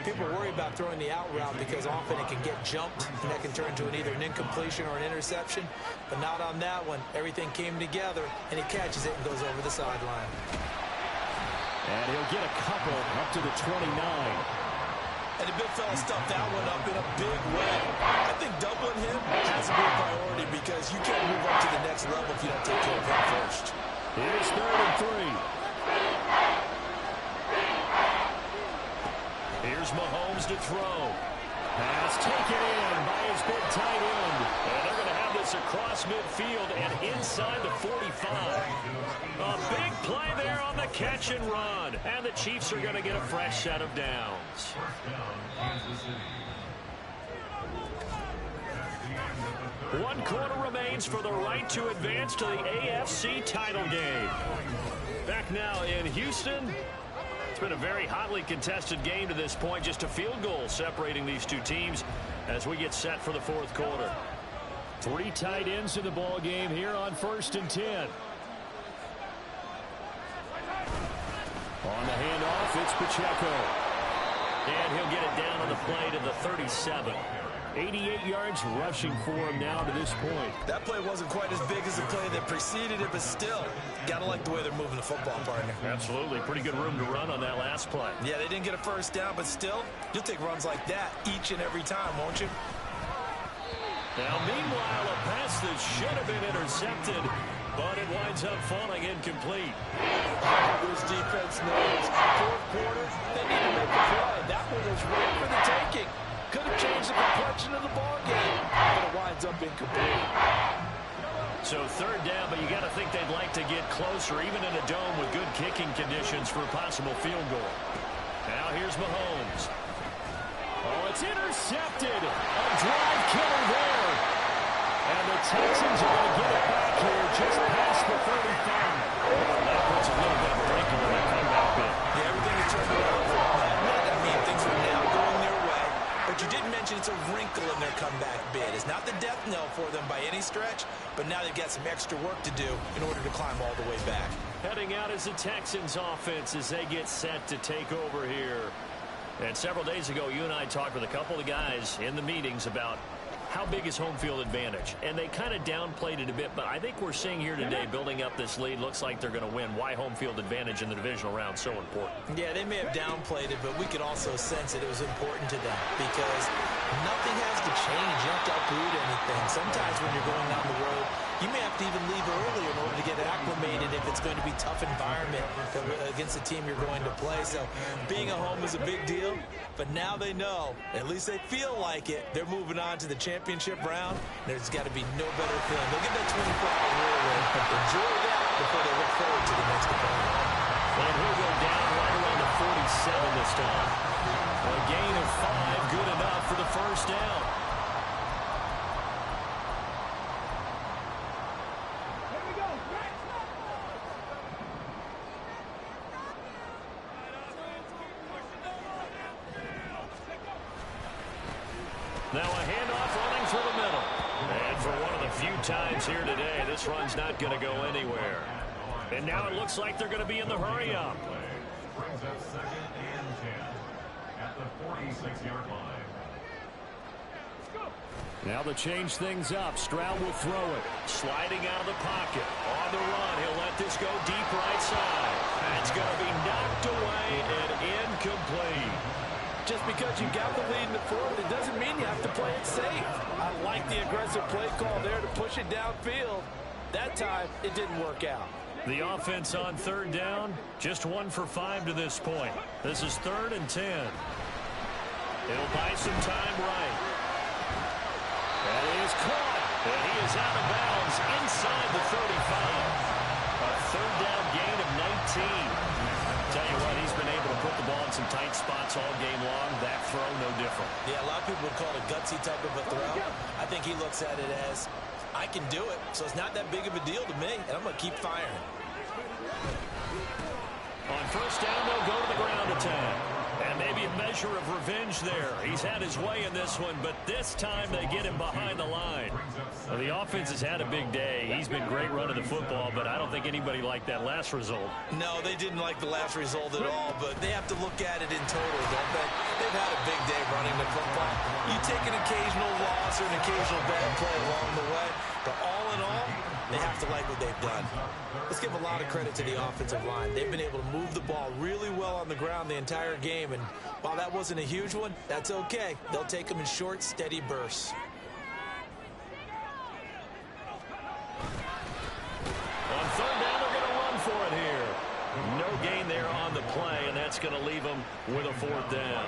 People worry about throwing the out route because often it can get jumped, and that can turn into either an incompletion or an interception. But not on that one. Everything came together, and he catches it and goes over the sideline. And he'll get a couple up to the 29. And the big fella stuffed that one up in a big way. I think doubling him has to be a priority because you can't move up to the next level if you don't take care of him first. Here's 3rd and 3. Here's Mahomes to throw. Pass taken in by his big tight end. And they're going to have this across midfield and inside the 45. A big play there on the catch and run. And the Chiefs are going to get a fresh set of downs. One quarter remains for the right to advance to the AFC title game. Back now in Houston. It's been a very hotly contested game to this point. Just a field goal separating these two teams as we get set for the 4th quarter. 3 tight ends in the ball game here on 1st and 10. On the handoff, it's Pacheco. And he'll get it down on the play to the 37. 88 yards rushing for him now to this point. That play wasn't quite as big as the play that preceded it, but still, got to like the way they're moving the football, partner. Absolutely. Pretty good room to run on that last play. Yeah, they didn't get a first down, but still, you'll take runs like that each and every time, won't you? Now, meanwhile, a pass that should have been intercepted, but it winds up falling incomplete. This defense knows 4th quarter, they need to make a play. That one was right for the taking. Could have changed the complexion of the ball game, but it winds up incomplete. So 3rd down, but you got to think they'd like to get closer, even in a dome with good kicking conditions for a possible field goal. Now here's Mahomes. Oh, it's intercepted. A drive killer there. And the Texans are going to get it back here just past the 35. That puts a little bit of a wrinkle in the comeback bit. Yeah, everything is turned around. I mean, things are now going their way. But you did mention it's a wrinkle in their comeback bid. It's not the death knell for them by any stretch, but now they've got some extra work to do in order to climb all the way back. Heading out is the Texans offense as they get set to take over here. And several days ago, you and I talked with a couple of guys in the meetings about how big is home field advantage. And they kind of downplayed it a bit, but I think we're seeing here today, building up this lead, looks like they're going to win. Why home field advantage in the divisional round so important? Yeah, they may have downplayed it, but we could also sense that it was important to them because nothing has to change. You don't have to uproot anything. Sometimes when you're going on the road, you may have to even leave early in order to get acclimated if it's going to be a tough environment against the team you're going to play. So being at home is a big deal, but now they know, at least they feel like it, they're moving on to the championship round. There's got to be no better feeling. They'll get that 24-hour whirlwind. Enjoy that before they look forward to the next opponent. And he'll go down right around the 47 this time. A gain of 5, good enough for the first down. Now a handoff running through the middle. And for one of the few times here today, this run's not going to go anywhere. And now it looks like they're going to be in the hurry-up. Brings up 2nd and 10 at the 46-yard line. Now to change things up, Stroud will throw it. Sliding out of the pocket. On the run, he'll let this go deep right side. That's going to be knocked away and incomplete. Just because you got the lead in the 4th, it doesn't mean you have to play it safe. I like the aggressive play call there to push it downfield. That time, it didn't work out. The offense on third down, just 1 for 5 to this point. This is 3rd and 10. It'll buy some time right. That is caught. And he is out of bounds inside the 35. A third down gain of 19. Tell you what, he's been able to put the ball in some tight spots all game long. That throw, no different. Yeah, a lot of people would call it a gutsy type of a throw. I think he looks at it as, I can do it, so it's not that big of a deal to me, and I'm going to keep firing. On first down, they'll go to the ground attack. And maybe a measure of revenge there. He's had his way in this one, but this time they get him behind the line. Well, the offense has had a big day. He's been great running the football, but I don't think anybody liked that last result. No, they didn't like the last result at all, but they have to look at it in total, don't they? They've had a big day running the football. You take an occasional loss or an occasional bad play along the way, but all in all, they have to like what they've done. Let's give a lot of credit to the offensive line. They've been able to move the ball really well on the ground the entire game, and while that wasn't a huge one, that's okay. They'll take them in short, steady bursts. On third down, they're going to run for it here. No gain there on the play, and that's going to leave them with a 4th down.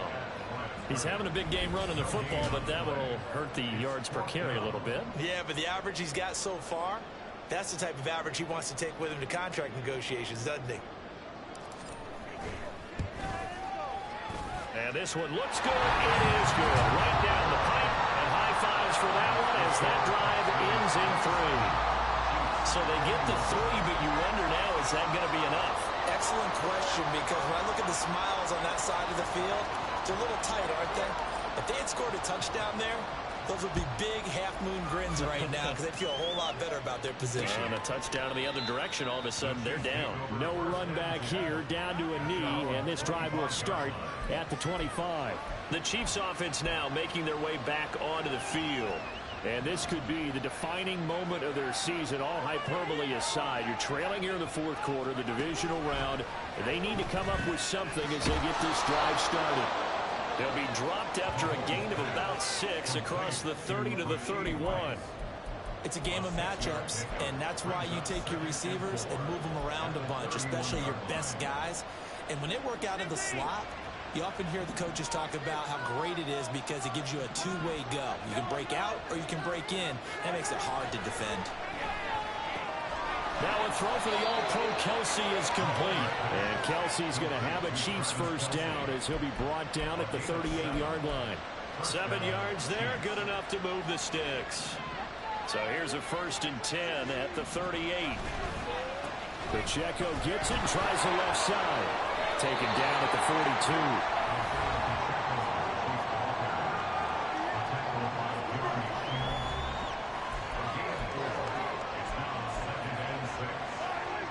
He's having a big game running the football, but that will hurt the yards per carry a little bit. Yeah, but the average he's got so far, that's the type of average he wants to take with him to contract negotiations, doesn't he? And this one looks good. It is good. Right down the pipe, and high fives for that one as that drive ends in 3. So they get the 3, but you wonder now, is that going to be enough? Excellent question, because when I look at the smiles on that side of the field, they're a little tight, aren't they? If they had scored a touchdown there, those would be big half-moon grins right now because they feel a whole lot better about their position. And a touchdown in the other direction, all of a sudden they're down. No run back here, down to a knee, and this drive will start at the 25. The Chiefs offense now making their way back onto the field. And this could be the defining moment of their season, all hyperbole aside. You're trailing here in the 4th quarter, the divisional round. They need to come up with something as they get this drive started. They'll be dropped after a gain of about 6 across the 30 to the 31. It's a game of matchups, and that's why you take your receivers and move them around a bunch, especially your best guys. And when they work out of the slot, you often hear the coaches talk about how great it is because it gives you a two-way go. You can break out or you can break in. That makes it hard to defend. Now a throw for the All-Pro Kelsey is complete. And Kelsey's going to have a Chiefs first down as he'll be brought down at the 38-yard line. 7 yards there, good enough to move the sticks. So here's a 1st and 10 at the 38. Pacheco gets it, tries the left side. Taken down at the 42.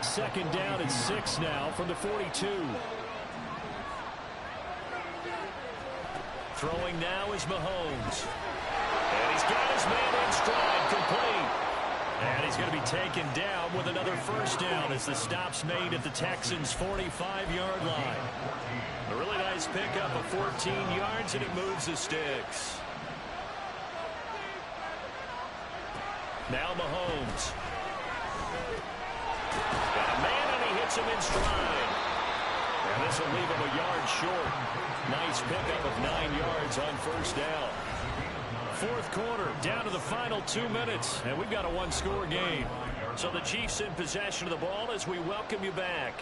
Second down and 6 now from the 42. Throwing now is Mahomes. And he's got his man in stride, complete. And he's going to be taken down with another first down as the stop's made at the Texans' 45-yard line. A really nice pickup of 14 yards, and it moves the sticks. Now Mahomes. Got a man, and he hits him in stride. And this will leave him a yard short. Nice pickup of 9 yards on first down. 4th quarter, down to the final 2 minutes, and we've got a one-score game. So the Chiefs in possession of the ball as we welcome you back.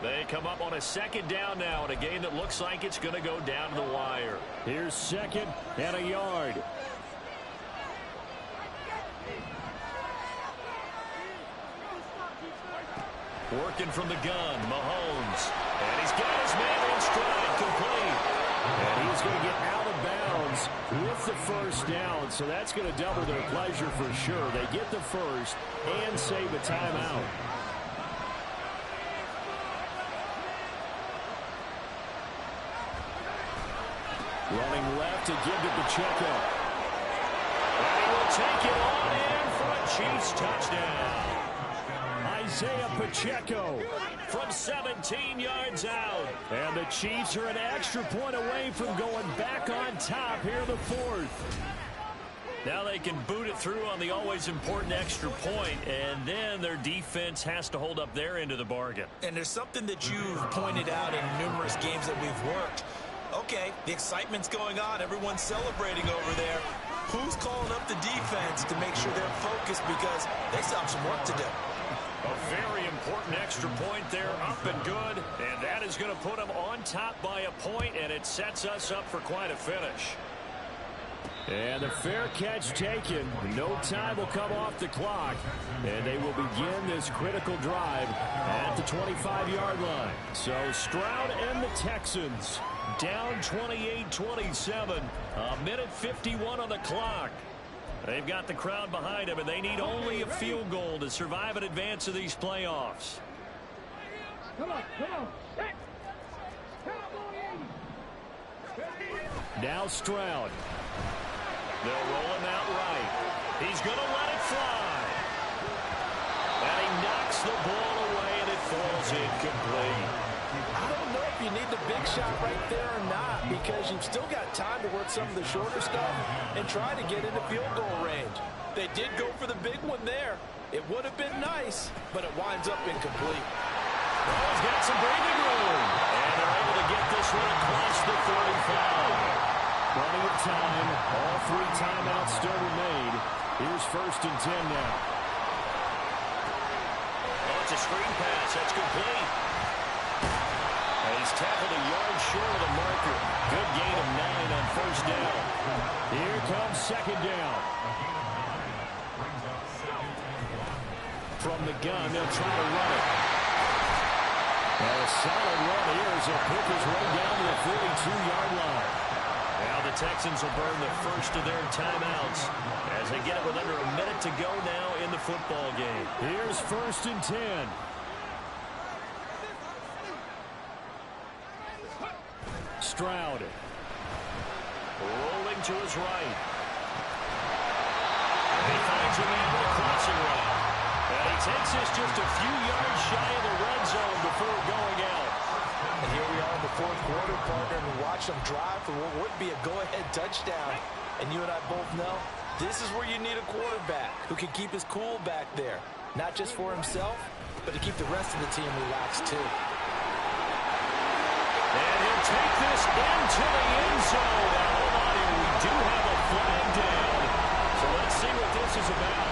They come up on a second down now in a game that looks like it's going to go down to the wire. Here's 2nd and a yard. Working from the gun, Mahomes. And he's got his man in stride, complete. And he's going to get out of bounds with the first down, so that's going to double their pleasure for sure. They get the first and save a timeout. Running left to give to Pacheco. And he will take it on in for a Chiefs touchdown. Isaiah Pacheco from 17 yards out. And the Chiefs are an extra point away from going back on top here in the 4th. Now they can boot it through on the always important extra point, and then their defense has to hold up their end of the bargain. And there's something that you've pointed out in numerous games that we've worked. Okay, the excitement's going on. Everyone's celebrating over there. Who's calling up the defense to make sure they're focused because they still have some work to do? A very important extra point there, up and good. And that is going to put them on top by a point, and it sets us up for quite a finish. And the fair catch taken. No time will come off the clock. And they will begin this critical drive at the 25-yard line. So Stroud and the Texans down 28-27. A minute 51 on the clock. They've got the crowd behind them, and they need only a field goal to survive and advance to these playoffs. Come on. Now Stroud. They'll roll him out right. He's going to let it fly. And he knocks the ball away, and it falls incomplete. I don't know if you need the big shot right there or not, because you've still got time to work some of the shorter stuff and try to get into field goal range. They did go for the big one there. It would have been nice, but it winds up incomplete. Well, he's got some breathing room. And they're able to get this one across the 35. Plenty of time. All 3 timeouts still remain. Here's 1st and 10 now. Oh, it's a screen pass. That's complete. And he's tackled a yard short of the marker. Good gain of 9 on 1st down. Here comes 2nd down. From the gun, they'll try to run it. And a solid run here as he'll pick his way down to the 42-yard line. Now the Texans will burn the first of their timeouts as they get it with under a minute to go now in the football game. Here's 1st and 10. Stroud. Rolling to his right. And he finds a man with a crossing route. And he takes this just a few yards shy of the red zone before going out. And here we are in the 4th quarter, partner, and watch them drive for what would be a go-ahead touchdown. And you and I both know this is where you need a quarterback who can keep his cool back there. Not just for himself, but to keep the rest of the team relaxed too. And he'll take this into the end zone. Now, hold on here. We do have a flag down. So let's see what this is about.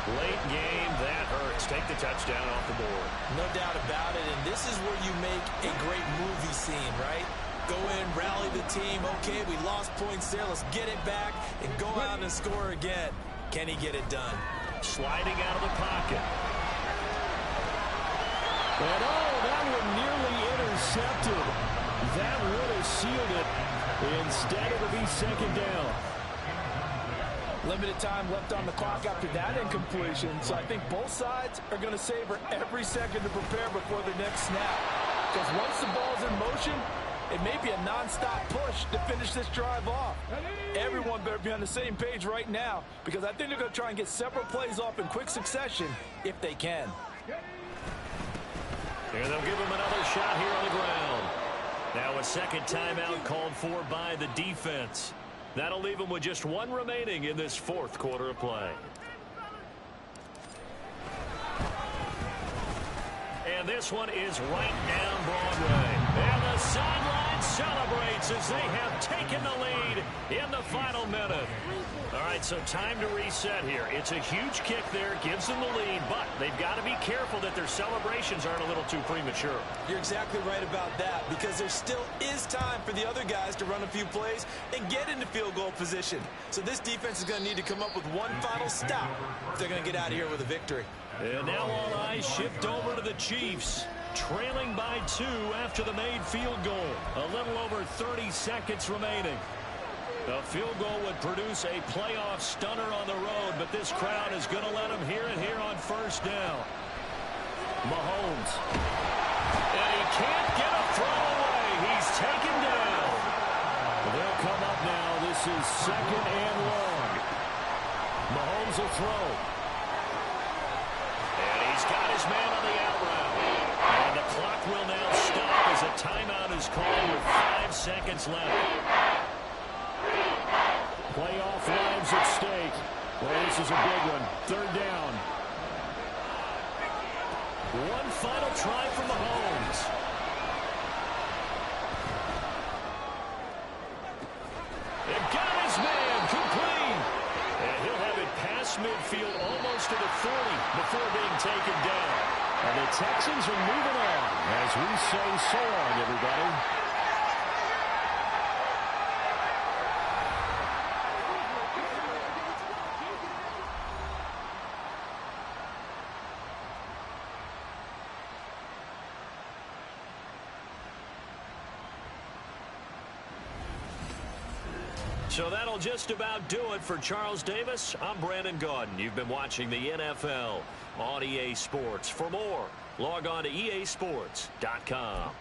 Late game, that hurts. Take the touchdown off the board. No doubt about it, and this is where you make a great movie scene, right? Go in, rally the team. Okay, we lost points there. Let's get it back and go out and score again. Can he get it done? Sliding out of the pocket. And that one nearly intercepted. That would have sealed it. Instead, it'll be 2nd down. Limited time left on the clock after that incompletion, so I think both sides are going to savor every second to prepare before the next snap. Because once the ball's in motion, it may be a non-stop push to finish this drive off. Everyone better be on the same page right now, because I think they're going to try and get several plays off in quick succession if they can. And they'll give him another shot here on the ground. Now a 2nd timeout called for by the defense. That'll leave them with just 1 remaining in this 4th quarter of play. And this one is right down Broadway. And the sideline celebrates as they have taken the lead in the final minute. All right, so time to reset here. It's a huge kick there, gives them the lead, but they've got to be careful that their celebrations aren't a little too premature. You're exactly right about that, because there still is time for the other guys to run a few plays and get into field goal position. So this defense is going to need to come up with one final stop if they're going to get out of here with a victory. And now all eyes shift over to the Chiefs, trailing by 2 after the made field goal. A little over 30 seconds remaining. A field goal would produce a playoff stunner on the road, but this crowd is going to let him hear it here on 1st down. Mahomes. And he can't get a throw away. He's taken down. They'll come up now. This is 2nd and long. Mahomes will throw. And he's got his man on the out route. And is called with 5 seconds left. Playoff lives at stake. Well, this is a big one. 3rd down. One final try from Mahomes. And got his man complete. And he'll have it past midfield almost to the 40 before being taken down. And the Texans are moving on as we say so long, everybody. So that'll just about do it for Charles Davis. I'm Brandon Gaudin. You've been watching the NFL on EA Sports. For more, log on to easports.com.